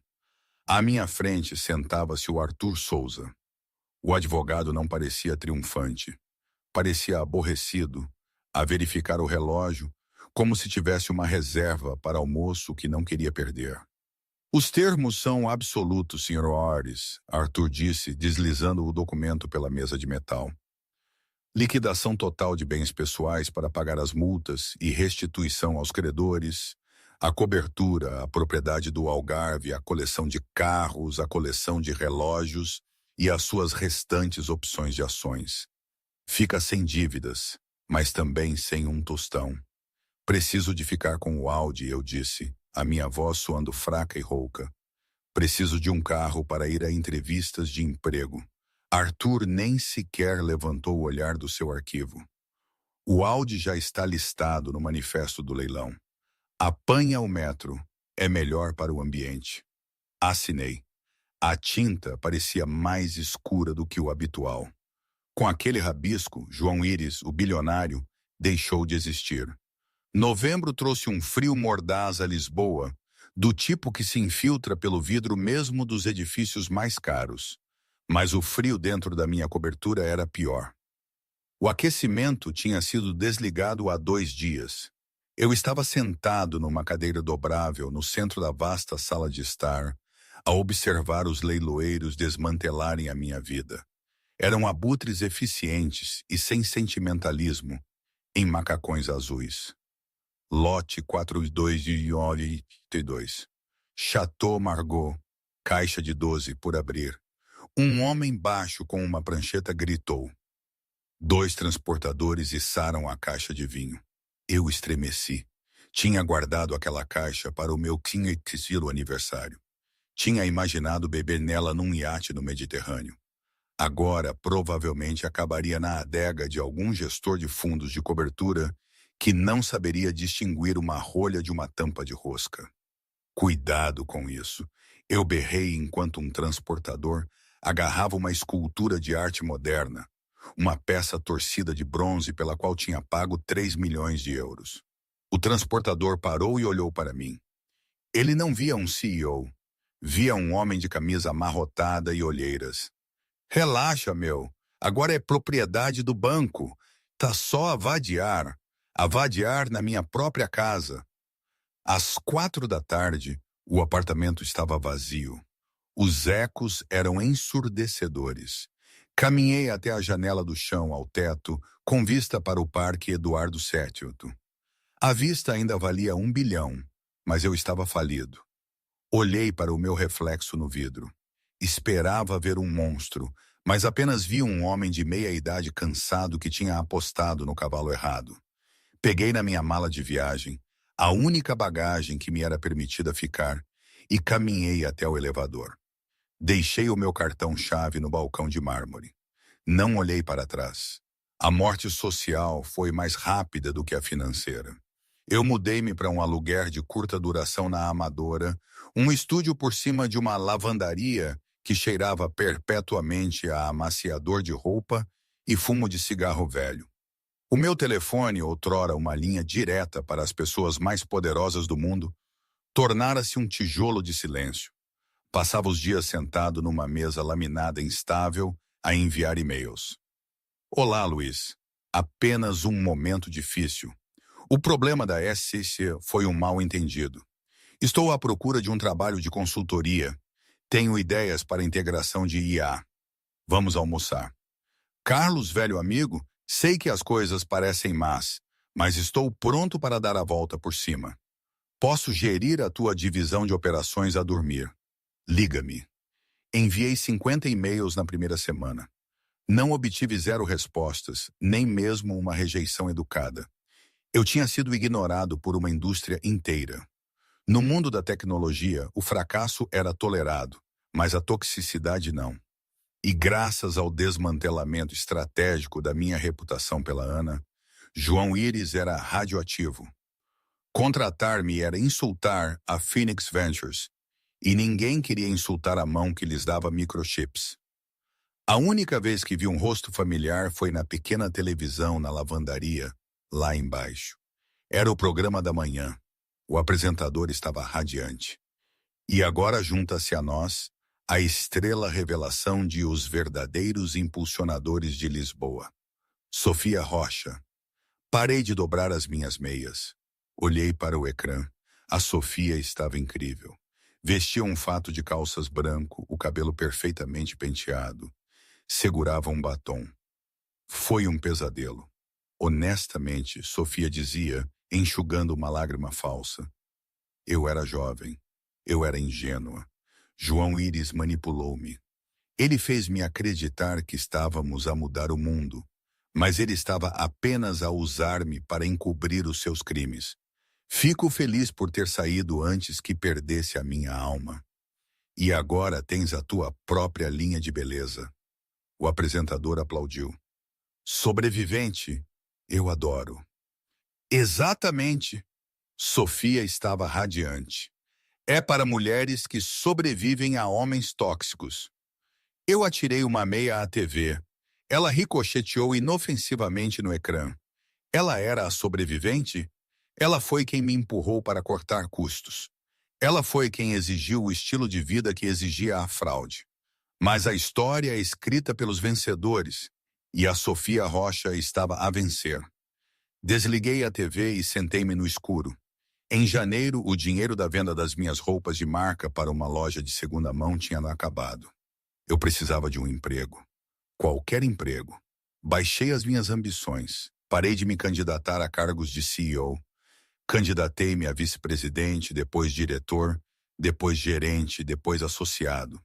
À minha frente sentava-se o Arthur Souza. O advogado não parecia triunfante. Parecia aborrecido, a verificar o relógio, como se tivesse uma reserva para almoço que não queria perder. Os termos são absolutos, Sr. Orris, Arthur disse, deslizando o documento pela mesa de metal. Liquidação total de bens pessoais para pagar as multas e restituição aos credores, a cobertura, a propriedade do Algarve, a coleção de carros, a coleção de relógios e as suas restantes opções de ações. Fica sem dívidas, mas também sem um tostão. Preciso de ficar com o Audi, eu disse, a minha voz soando fraca e rouca. Preciso de um carro para ir a entrevistas de emprego. Arthur nem sequer levantou o olhar do seu arquivo. O Audi já está listado no manifesto do leilão. Apanha o metro. É melhor para o ambiente. Assinei. A tinta parecia mais escura do que o habitual. Com aquele rabisco, João Íris, o bilionário, deixou de existir. Novembro trouxe um frio mordaz a Lisboa, do tipo que se infiltra pelo vidro mesmo dos edifícios mais caros. Mas o frio dentro da minha cobertura era pior. O aquecimento tinha sido desligado há 2 dias. Eu estava sentado numa cadeira dobrável no centro da vasta sala de estar, a observar os leiloeiros desmantelarem a minha vida. Eram abutres eficientes e sem sentimentalismo, em macacões azuis. Lote 4282. Chateau Margaux, caixa de 12 por abrir. Um homem baixo com uma prancheta gritou. 2 transportadores içaram a caixa de vinho. Eu estremeci. Tinha guardado aquela caixa para o meu quinhagésimo aniversário. Tinha imaginado beber nela num iate no Mediterrâneo. Agora, provavelmente, acabaria na adega de algum gestor de fundos de cobertura que não saberia distinguir uma rolha de uma tampa de rosca. Cuidado com isso. Eu berrei enquanto um transportador agarrava uma escultura de arte moderna, uma peça torcida de bronze pela qual tinha pago 3 milhões de euros. O transportador parou e olhou para mim. Ele não via um CEO, via um homem de camisa amarrotada e olheiras. Relaxa, meu. Agora é propriedade do banco. Tá só a vadiar. A vadiar na minha própria casa. Às 4 da tarde, o apartamento estava vazio. Os ecos eram ensurdecedores. Caminhei até a janela do chão ao teto, com vista para o Parque Eduardo VII. A vista ainda valia 1 bilhão, mas eu estava falido. Olhei para o meu reflexo no vidro. Esperava ver um monstro, mas apenas vi um homem de meia-idade cansado que tinha apostado no cavalo errado. Peguei na minha mala de viagem, a única bagagem que me era permitida ficar, e caminhei até o elevador. Deixei o meu cartão-chave no balcão de mármore. Não olhei para trás. A morte social foi mais rápida do que a financeira. Eu mudei-me para um aluguer de curta duração na Amadora, um estúdio por cima de uma lavandaria que cheirava perpetuamente a amaciador de roupa e fumo de cigarro velho. O meu telefone, outrora uma linha direta para as pessoas mais poderosas do mundo, tornara-se um tijolo de silêncio. Passava os dias sentado numa mesa laminada instável a enviar e-mails. Olá, Luiz. Apenas um momento difícil. O problema da SCC foi um mal-entendido. Estou à procura de um trabalho de consultoria. Tenho ideias para integração de IA. Vamos almoçar. Carlos, velho amigo, sei que as coisas parecem más, mas estou pronto para dar a volta por cima. Posso gerir a tua divisão de operações a dormir. Liga-me. Enviei 50 e-mails na primeira semana. Não obtive 0 respostas, nem mesmo uma rejeição educada. Eu tinha sido ignorado por uma indústria inteira. No mundo da tecnologia, o fracasso era tolerado, mas a toxicidade não. E graças ao desmantelamento estratégico da minha reputação pela Ana, João Íris era radioativo. Contratar-me era insultar a Phoenix Ventures, e ninguém queria insultar a mão que lhes dava microchips. A única vez que vi um rosto familiar foi na pequena televisão na lavandaria, lá embaixo. Era o programa da manhã. O apresentador estava radiante. E agora junta-se a nós a estrela revelação de Os Verdadeiros Impulsionadores de Lisboa. Sofia Rocha. Parei de dobrar as minhas meias. Olhei para o ecrã. A Sofia estava incrível. Vestia um fato de calças branco, o cabelo perfeitamente penteado. Segurava um batom. Foi um pesadelo. Honestamente, Sofia dizia, enxugando uma lágrima falsa. Eu era jovem. Eu era ingênua. João Íris manipulou-me. Ele fez-me acreditar que estávamos a mudar o mundo, mas ele estava apenas a usar-me para encobrir os seus crimes. Fico feliz por ter saído antes que perdesse a minha alma. E agora tens a tua própria linha de beleza. O apresentador aplaudiu. Sobrevivente, eu adoro. Exatamente. Sofia estava radiante. É para mulheres que sobrevivem a homens tóxicos. Eu atirei uma meia à TV. Ela ricocheteou inofensivamente no ecrã. Ela era a sobrevivente? Ela foi quem me empurrou para cortar custos. Ela foi quem exigiu o estilo de vida que exigia a fraude. Mas a história é escrita pelos vencedores, e a Sofia Rocha estava a vencer. Desliguei a TV e sentei-me no escuro. Em janeiro, o dinheiro da venda das minhas roupas de marca para uma loja de segunda mão tinha acabado. Eu precisava de um emprego. Qualquer emprego. Baixei as minhas ambições. Parei de me candidatar a cargos de CEO. Candidatei-me a vice-presidente, depois diretor, depois gerente, depois associado.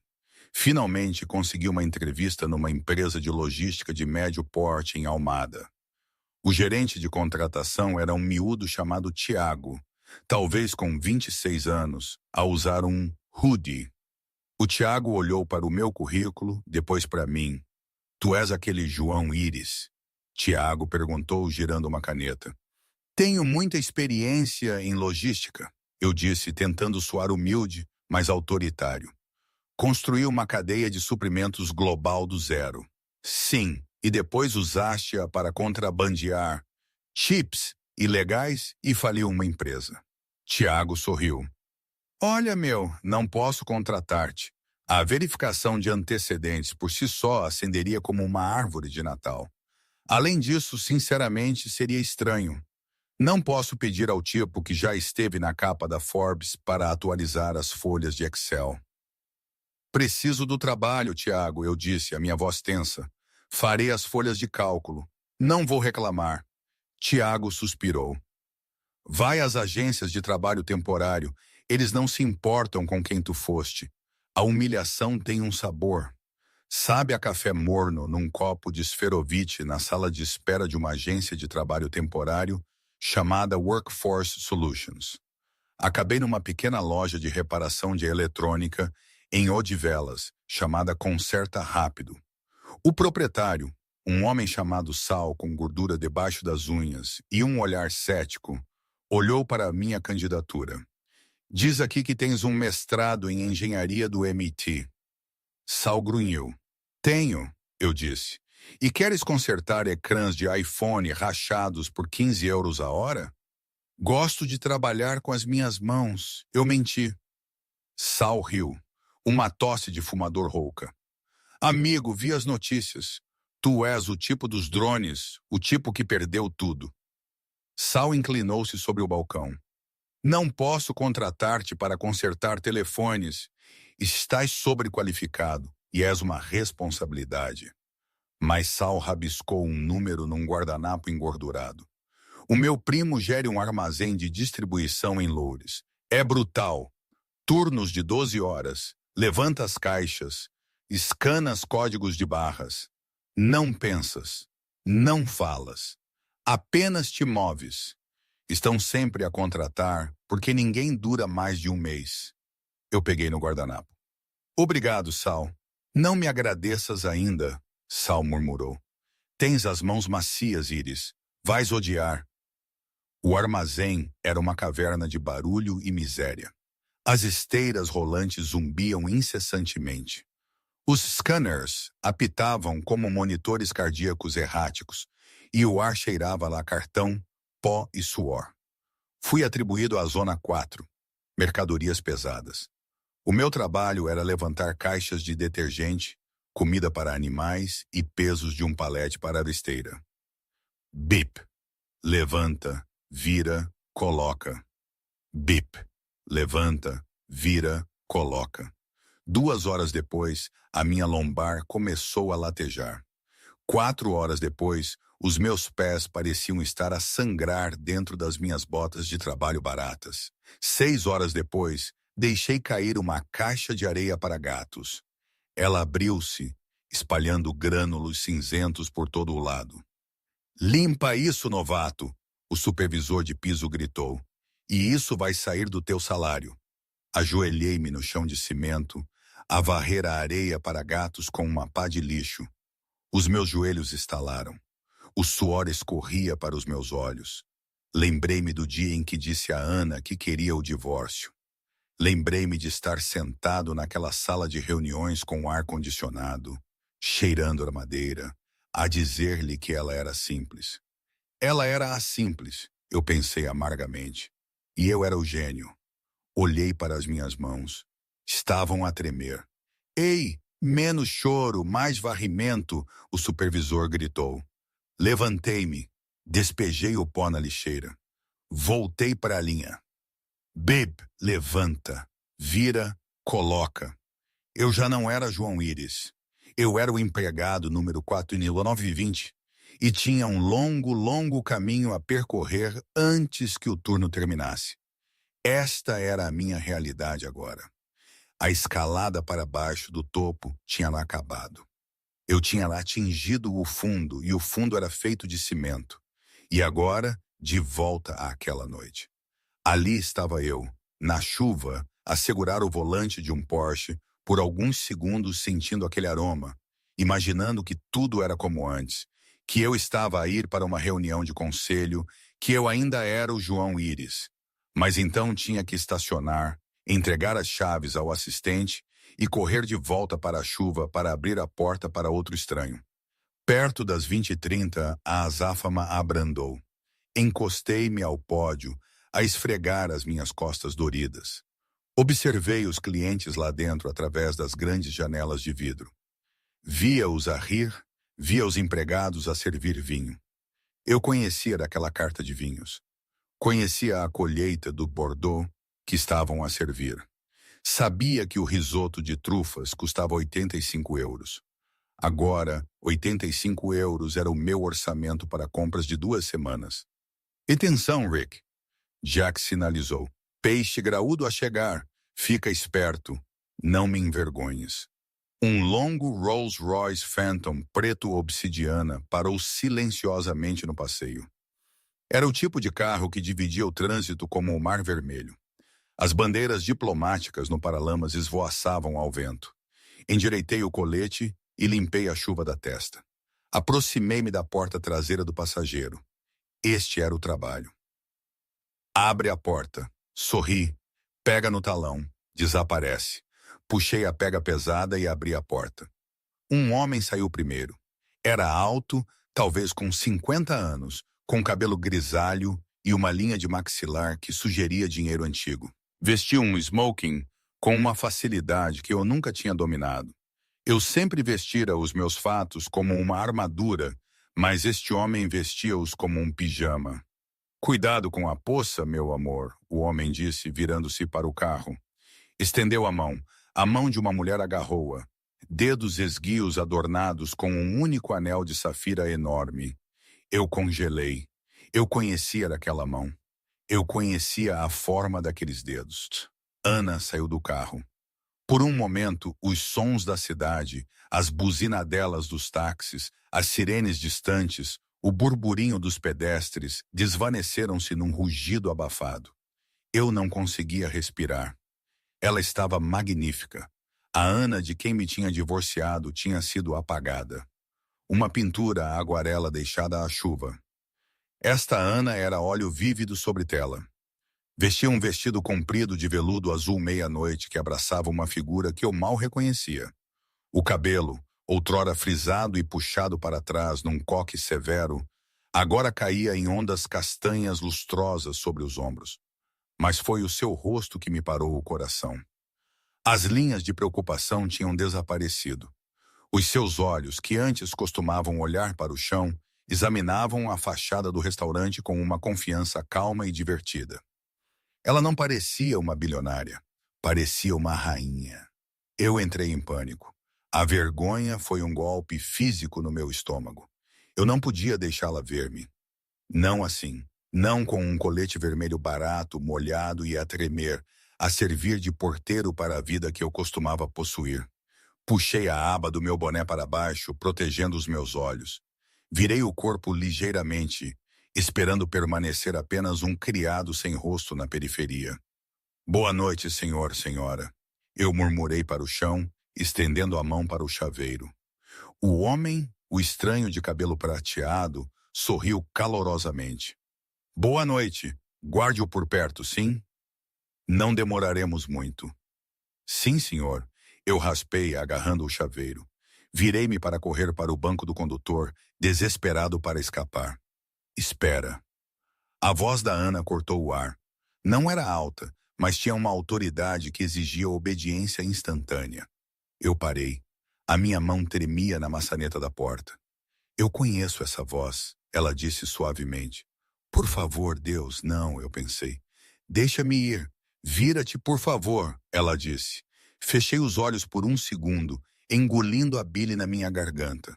Finalmente consegui uma entrevista numa empresa de logística de médio porte em Almada. O gerente de contratação era um miúdo chamado Tiago, talvez com 26 anos, a usar um hoodie. O Tiago olhou para o meu currículo, depois para mim. Tu és aquele João Íris? Tiago perguntou, girando uma caneta. Tenho muita experiência em logística, eu disse, tentando soar humilde, mas autoritário. Construí uma cadeia de suprimentos global do zero. Sim, e depois usaste-a para contrabandear chips ilegais e faliu uma empresa. Tiago sorriu. Olha, não posso contratar-te. A verificação de antecedentes por si só acenderia como uma árvore de Natal. Além disso, sinceramente, seria estranho. Não posso pedir ao tipo que já esteve na capa da Forbes para atualizar as folhas de Excel. Preciso do trabalho, Tiago, eu disse, a minha voz tensa. Farei as folhas de cálculo. Não vou reclamar. Tiago suspirou. Vai às agências de trabalho temporário. Eles não se importam com quem tu foste. A humilhação tem um sabor. Sabe a café morno num copo de esferovite na sala de espera de uma agência de trabalho temporário chamada Workforce Solutions. Acabei numa pequena loja de reparação de eletrônica em Odivelas, chamada Conserta Rápido. O proprietário, um homem chamado Sal com gordura debaixo das unhas e um olhar cético, olhou para a minha candidatura. Diz aqui que tens um mestrado em engenharia do MIT. Sal grunhiu. Tenho, eu disse. E queres consertar ecrãs de iPhone rachados por 15 euros a hora? Gosto de trabalhar com as minhas mãos. Eu menti. Sal riu. Uma tosse de fumador rouca. Amigo, vi as notícias. Tu és o tipo dos drones, o tipo que perdeu tudo. Sal inclinou-se sobre o balcão. Não posso contratar-te para consertar telefones. Estás sobrequalificado e és uma responsabilidade. Mas Sal rabiscou um número num guardanapo engordurado. O meu primo gere um armazém de distribuição em Loures. É brutal. Turnos de 12 horas. Levanta as caixas. Escana os códigos de barras. Não pensas. Não falas. Apenas te moves. Estão sempre a contratar porque ninguém dura mais de um mês. Eu peguei no guardanapo. Obrigado, Sal. Não me agradeças ainda, Sal murmurou. Tens as mãos macias, Íris. Vais odiar. O armazém era uma caverna de barulho e miséria. As esteiras rolantes zumbiam incessantemente. Os scanners apitavam como monitores cardíacos erráticos e o ar cheirava a cartão, pó e suor. Fui atribuído à Zona 4, mercadorias pesadas. O meu trabalho era levantar caixas de detergente, comida para animais e pesos de um palete para a esteira. Bip. Levanta, vira, coloca. Bip. Levanta, vira, coloca. 2 horas depois, a minha lombar começou a latejar. 4 horas depois, os meus pés pareciam estar a sangrar dentro das minhas botas de trabalho baratas. 6 horas depois, deixei cair uma caixa de areia para gatos. Ela abriu-se, espalhando grânulos cinzentos por todo o lado. Limpa isso, novato, o supervisor de piso gritou. E isso vai sair do teu salário. Ajoelhei-me no chão de cimento, a varrer a areia para gatos com uma pá de lixo. Os meus joelhos estalaram. O suor escorria para os meus olhos. Lembrei-me do dia em que disse a Ana que queria o divórcio. Lembrei-me de estar sentado naquela sala de reuniões com ar-condicionado, cheirando a madeira, a dizer-lhe que ela era simples. Ela era a simples, eu pensei amargamente. E eu era o gênio. Olhei para as minhas mãos. Estavam a tremer. Ei, menos choro, mais varrimento, o supervisor gritou. Levantei-me, despejei o pó na lixeira. Voltei para a linha. Bib, levanta, vira, coloca. Eu já não era João Íris. Eu era o empregado número 4920 e tinha um longo caminho a percorrer antes que o turno terminasse. Esta era a minha realidade agora. A escalada para baixo do topo tinha lá acabado. Eu tinha lá atingido o fundo e o fundo era feito de cimento. E agora, de volta àquela noite. Ali estava eu, na chuva, a segurar o volante de um Porsche, por alguns segundos sentindo aquele aroma, imaginando que tudo era como antes, que eu estava a ir para uma reunião de conselho, que eu ainda era o João Íris. Mas então tinha que estacionar, entregar as chaves ao assistente e correr de volta para a chuva para abrir a porta para outro estranho. Perto das 20h30, a azáfama abrandou. Encostei-me ao pódio, a esfregar as minhas costas doridas. Observei os clientes lá dentro através das grandes janelas de vidro. Via-os a rir, via os empregados a servir vinho. Eu conhecia daquela carta de vinhos. Conhecia a colheita do Bordeaux que estavam a servir. Sabia que o risoto de trufas custava 85 euros. Agora, 85 euros era o meu orçamento para compras de 2 semanas. Atenção, Rick. Jack sinalizou. Peixe graúdo a chegar. Fica esperto. Não me envergonhes. Um longo Rolls-Royce Phantom preto obsidiana parou silenciosamente no passeio. Era o tipo de carro que dividia o trânsito como o Mar Vermelho. As bandeiras diplomáticas no paralamas esvoaçavam ao vento. Endireitei o colete e limpei a chuva da testa. Aproximei-me da porta traseira do passageiro. Este era o trabalho. Abre a porta. Sorri. Pega no talão. Desaparece. Puxei a pega pesada e abri a porta. Um homem saiu primeiro. Era alto, talvez com 50 anos, com cabelo grisalho e uma linha de maxilar que sugeria dinheiro antigo. Vestia um smoking com uma facilidade que eu nunca tinha dominado. Eu sempre vestira os meus fatos como uma armadura, mas este homem vestia-os como um pijama. Cuidado com a poça, meu amor, o homem disse, virando-se para o carro. Estendeu a mão de uma mulher agarrou-a. Dedos esguios adornados com um único anel de safira enorme. Eu congelei. Eu conhecia aquela mão. Eu conhecia a forma daqueles dedos. Ana saiu do carro. Por um momento, os sons da cidade, as buzinadelas dos táxis, as sirenes distantes, o burburinho dos pedestres desvaneceram-se num rugido abafado. Eu não conseguia respirar. Ela estava magnífica. A Ana de quem me tinha divorciado tinha sido apagada. Uma pintura à aguarela deixada à chuva. Esta Ana era óleo vívido sobre tela. Vestia um vestido comprido de veludo azul meia-noite que abraçava uma figura que eu mal reconhecia. O cabelo, outrora frisado e puxado para trás num coque severo, agora caía em ondas castanhas lustrosas sobre os ombros. Mas foi o seu rosto que me parou o coração. As linhas de preocupação tinham desaparecido. Os seus olhos, que antes costumavam olhar para o chão, examinavam a fachada do restaurante com uma confiança calma e divertida. Ela não parecia uma bilionária, parecia uma rainha. Eu entrei em pânico. A vergonha foi um golpe físico no meu estômago. Eu não podia deixá-la ver-me. Não assim. Não com um colete vermelho barato, molhado e a tremer, a servir de porteiro para a vida que eu costumava possuir. Puxei a aba do meu boné para baixo, protegendo os meus olhos. Virei o corpo ligeiramente, esperando permanecer apenas um criado sem rosto na periferia. Boa noite, senhor, senhora. Eu murmurei para o chão, estendendo a mão para o chaveiro. O homem, o estranho de cabelo prateado, sorriu calorosamente. Boa noite. Guarde-o por perto, sim? Não demoraremos muito. Sim, senhor. Eu raspei, agarrando o chaveiro. Virei-me para correr para o banco do condutor, desesperado para escapar. Espera. A voz da Ana cortou o ar. Não era alta, mas tinha uma autoridade que exigia obediência instantânea. Eu parei. A minha mão tremia na maçaneta da porta. Eu conheço essa voz, ela disse suavemente. Por favor, Deus, não, eu pensei. Deixa-me ir. Vira-te, por favor, ela disse. Fechei os olhos por um segundo, engolindo a bile na minha garganta.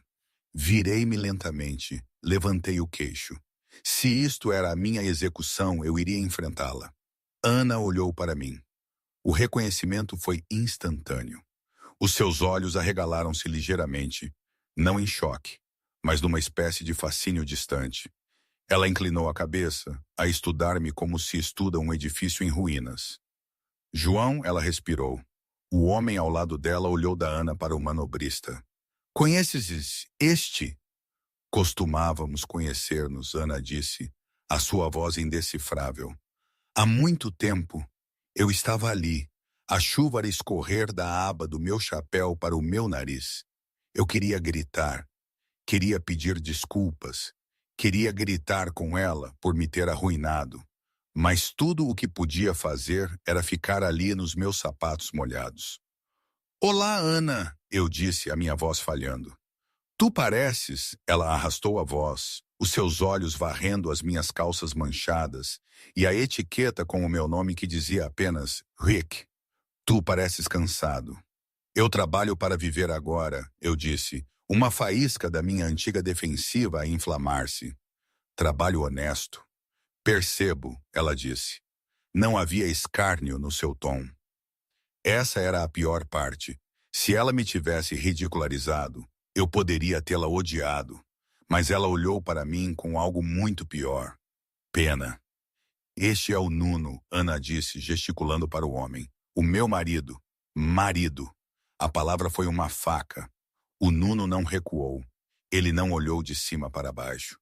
Virei-me lentamente, levantei o queixo. Se isto era a minha execução, eu iria enfrentá-la. Ana olhou para mim. O reconhecimento foi instantâneo. Os seus olhos arregalaram-se ligeiramente, não em choque, mas numa espécie de fascínio distante. Ela inclinou a cabeça, a estudar-me como se estuda um edifício em ruínas. João, ela respirou. O homem ao lado dela olhou da Ana para o manobrista. Conheces este? Costumávamos conhecer-nos, Ana disse, a sua voz indecifrável. Há muito tempo. Eu estava ali. A chuva a escorrer da aba do meu chapéu para o meu nariz. Eu queria gritar. Queria pedir desculpas. Queria gritar com ela por me ter arruinado. Mas tudo o que podia fazer era ficar ali nos meus sapatos molhados. Olá, Ana, eu disse, a minha voz falhando. Tu pareces, ela arrastou a voz, os seus olhos varrendo as minhas calças manchadas e a etiqueta com o meu nome que dizia apenas Rick. Tu pareces cansado. Eu trabalho para viver agora, eu disse, uma faísca da minha antiga defensiva a inflamar-se. Trabalho honesto. Percebo, ela disse. Não havia escárnio no seu tom. Essa era a pior parte. Se ela me tivesse ridicularizado, eu poderia tê-la odiado. Mas ela olhou para mim com algo muito pior. Pena. Este é o Nuno, Ana disse, gesticulando para o homem. O meu marido. Marido. A palavra foi uma faca. O Nuno não recuou. Ele não olhou de cima para baixo.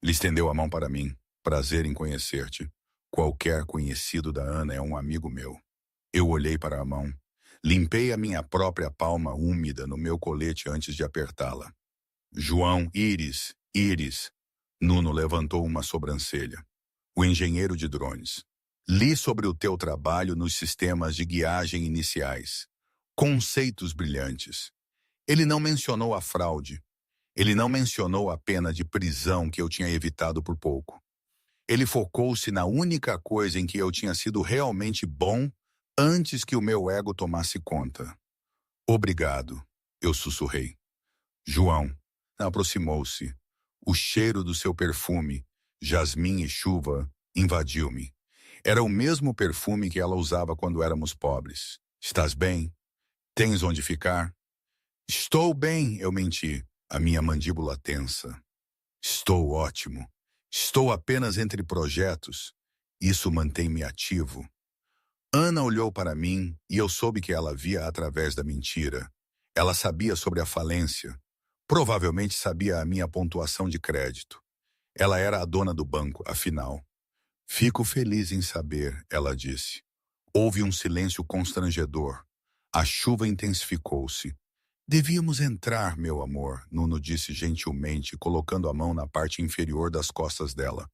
Ele estendeu a mão para mim. Prazer em conhecer-te. Qualquer conhecido da Ana é um amigo meu. Eu olhei para a mão. Limpei a minha própria palma úmida no meu colete antes de apertá-la. João, Íris. Nuno levantou uma sobrancelha. O engenheiro de drones. Li sobre o teu trabalho nos sistemas de guiagem iniciais. Conceitos brilhantes. Ele não mencionou a fraude. Ele não mencionou a pena de prisão que eu tinha evitado por pouco. Ele focou-se na única coisa em que eu tinha sido realmente bom antes que o meu ego tomasse conta. Obrigado, eu sussurrei. João aproximou-se. O cheiro do seu perfume, jasmim e chuva, invadiu-me. Era o mesmo perfume que ela usava quando éramos pobres. Estás bem? Tens onde ficar? Estou bem, eu menti, a minha mandíbula tensa. Estou ótimo. Estou apenas entre projetos. Isso mantém-me ativo. Ana olhou para mim e eu soube que ela via através da mentira. Ela sabia sobre a falência. Provavelmente sabia a minha pontuação de crédito. Ela era a dona do banco, afinal. Fico feliz em saber, ela disse. Houve um silêncio constrangedor. A chuva intensificou-se. Devíamos entrar, meu amor, Nuno disse gentilmente, colocando a mão na parte inferior das costas dela.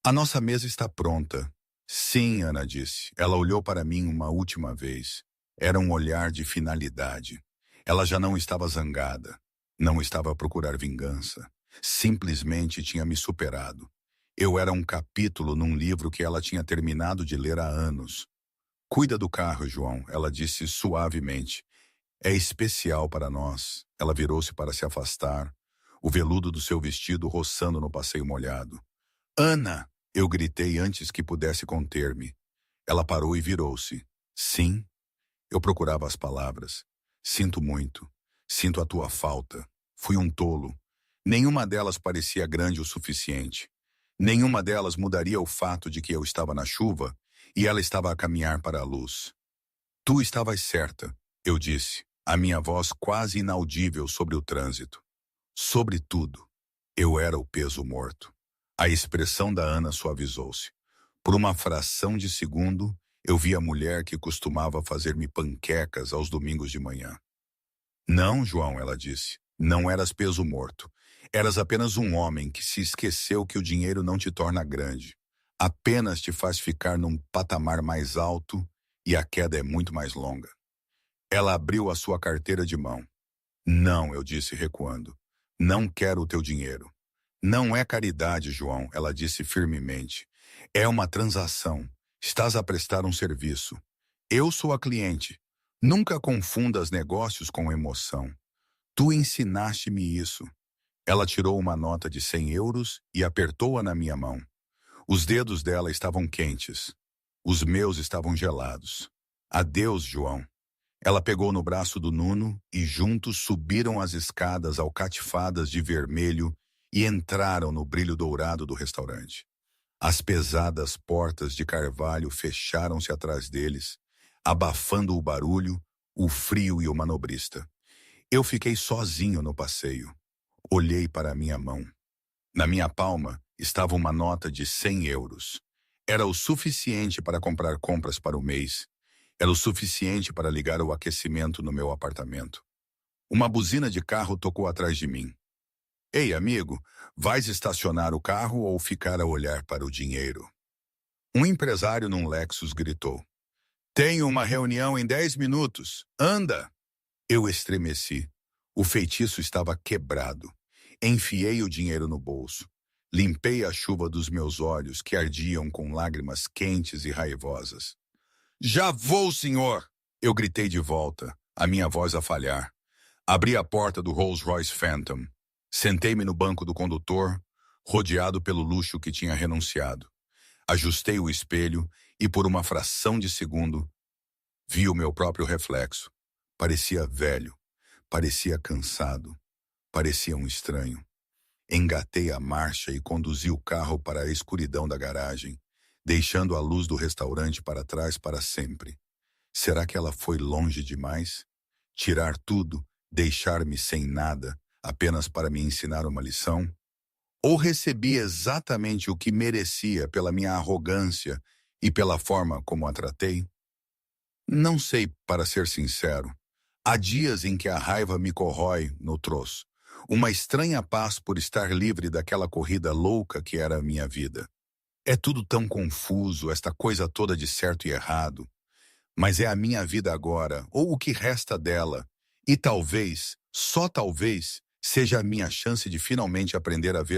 A nossa mesa está pronta. Sim, Ana disse. Ela olhou para mim uma última vez. Era um olhar de finalidade. Ela já não estava zangada. Não estava a procurar vingança. Simplesmente tinha me superado. Eu era um capítulo num livro que ela tinha terminado de ler há anos. Cuida do carro, João, ela disse suavemente. É especial para nós. Ela virou-se para se afastar, o veludo do seu vestido roçando no passeio molhado. Ana! Eu gritei antes que pudesse conter-me. Ela parou e virou-se. Sim? Eu procurava as palavras. Sinto muito. Sinto a tua falta. Fui um tolo. Nenhuma delas parecia grande o suficiente. Nenhuma delas mudaria o fato de que eu estava na chuva e ela estava a caminhar para a luz. Tu estavas certa, eu disse, a minha voz quase inaudível sobre o trânsito. Sobre tudo. Eu era o peso morto. A expressão da Ana suavizou-se. Por uma fração de segundo, eu vi a mulher que costumava fazer-me panquecas aos domingos de manhã. Não, João, ela disse. Não eras peso morto. Eras apenas um homem que se esqueceu que o dinheiro não te torna grande. Apenas te faz ficar num patamar mais alto e a queda é muito mais longa. Ela abriu a sua carteira de mão. Não, eu disse recuando. Não quero o teu dinheiro. Não é caridade, João, ela disse firmemente. É uma transação. Estás a prestar um serviço. Eu sou a cliente. Nunca confundas negócios com emoção. Tu ensinaste-me isso. Ela tirou uma nota de 100 euros e apertou-a na minha mão. Os dedos dela estavam quentes. Os meus estavam gelados. Adeus, João. Ela pegou no braço do Nuno e juntos subiram as escadas alcatifadas de vermelho e entraram no brilho dourado do restaurante. As pesadas portas de carvalho fecharam-se atrás deles, abafando o barulho, o frio e o manobrista. Eu fiquei sozinho no passeio. Olhei para a minha mão. Na minha palma estava uma nota de 100 euros. Era o suficiente para comprar compras para o mês. Era o suficiente para ligar o aquecimento no meu apartamento. Uma buzina de carro tocou atrás de mim. Ei, amigo, vais estacionar o carro ou ficar a olhar para o dinheiro? Um empresário num Lexus gritou. Tenho uma reunião em 10 minutos. Anda! Eu estremeci. O feitiço estava quebrado. Enfiei o dinheiro no bolso. Limpei a chuva dos meus olhos, que ardiam com lágrimas quentes e raivosas. Já vou, senhor! Eu gritei de volta, a minha voz a falhar. Abri a porta do Rolls-Royce Phantom. Sentei-me no banco do condutor, rodeado pelo luxo que tinha renunciado. Ajustei o espelho e, por uma fração de segundo, vi o meu próprio reflexo. Parecia velho, parecia cansado, parecia um estranho. Engatei a marcha e conduzi o carro para a escuridão da garagem, deixando a luz do restaurante para trás para sempre. Será que ela foi longe demais? Tirar tudo, deixar-me sem nada, apenas para me ensinar uma lição? Ou recebi exatamente o que merecia pela minha arrogância e pela forma como a tratei? Não sei, para ser sincero. Há dias em que a raiva me corrói no troço. Uma estranha paz por estar livre daquela corrida louca que era a minha vida. É tudo tão confuso, esta coisa toda de certo e errado. Mas é a minha vida agora, ou o que resta dela. E talvez, só talvez, seja a minha chance de finalmente aprender a ver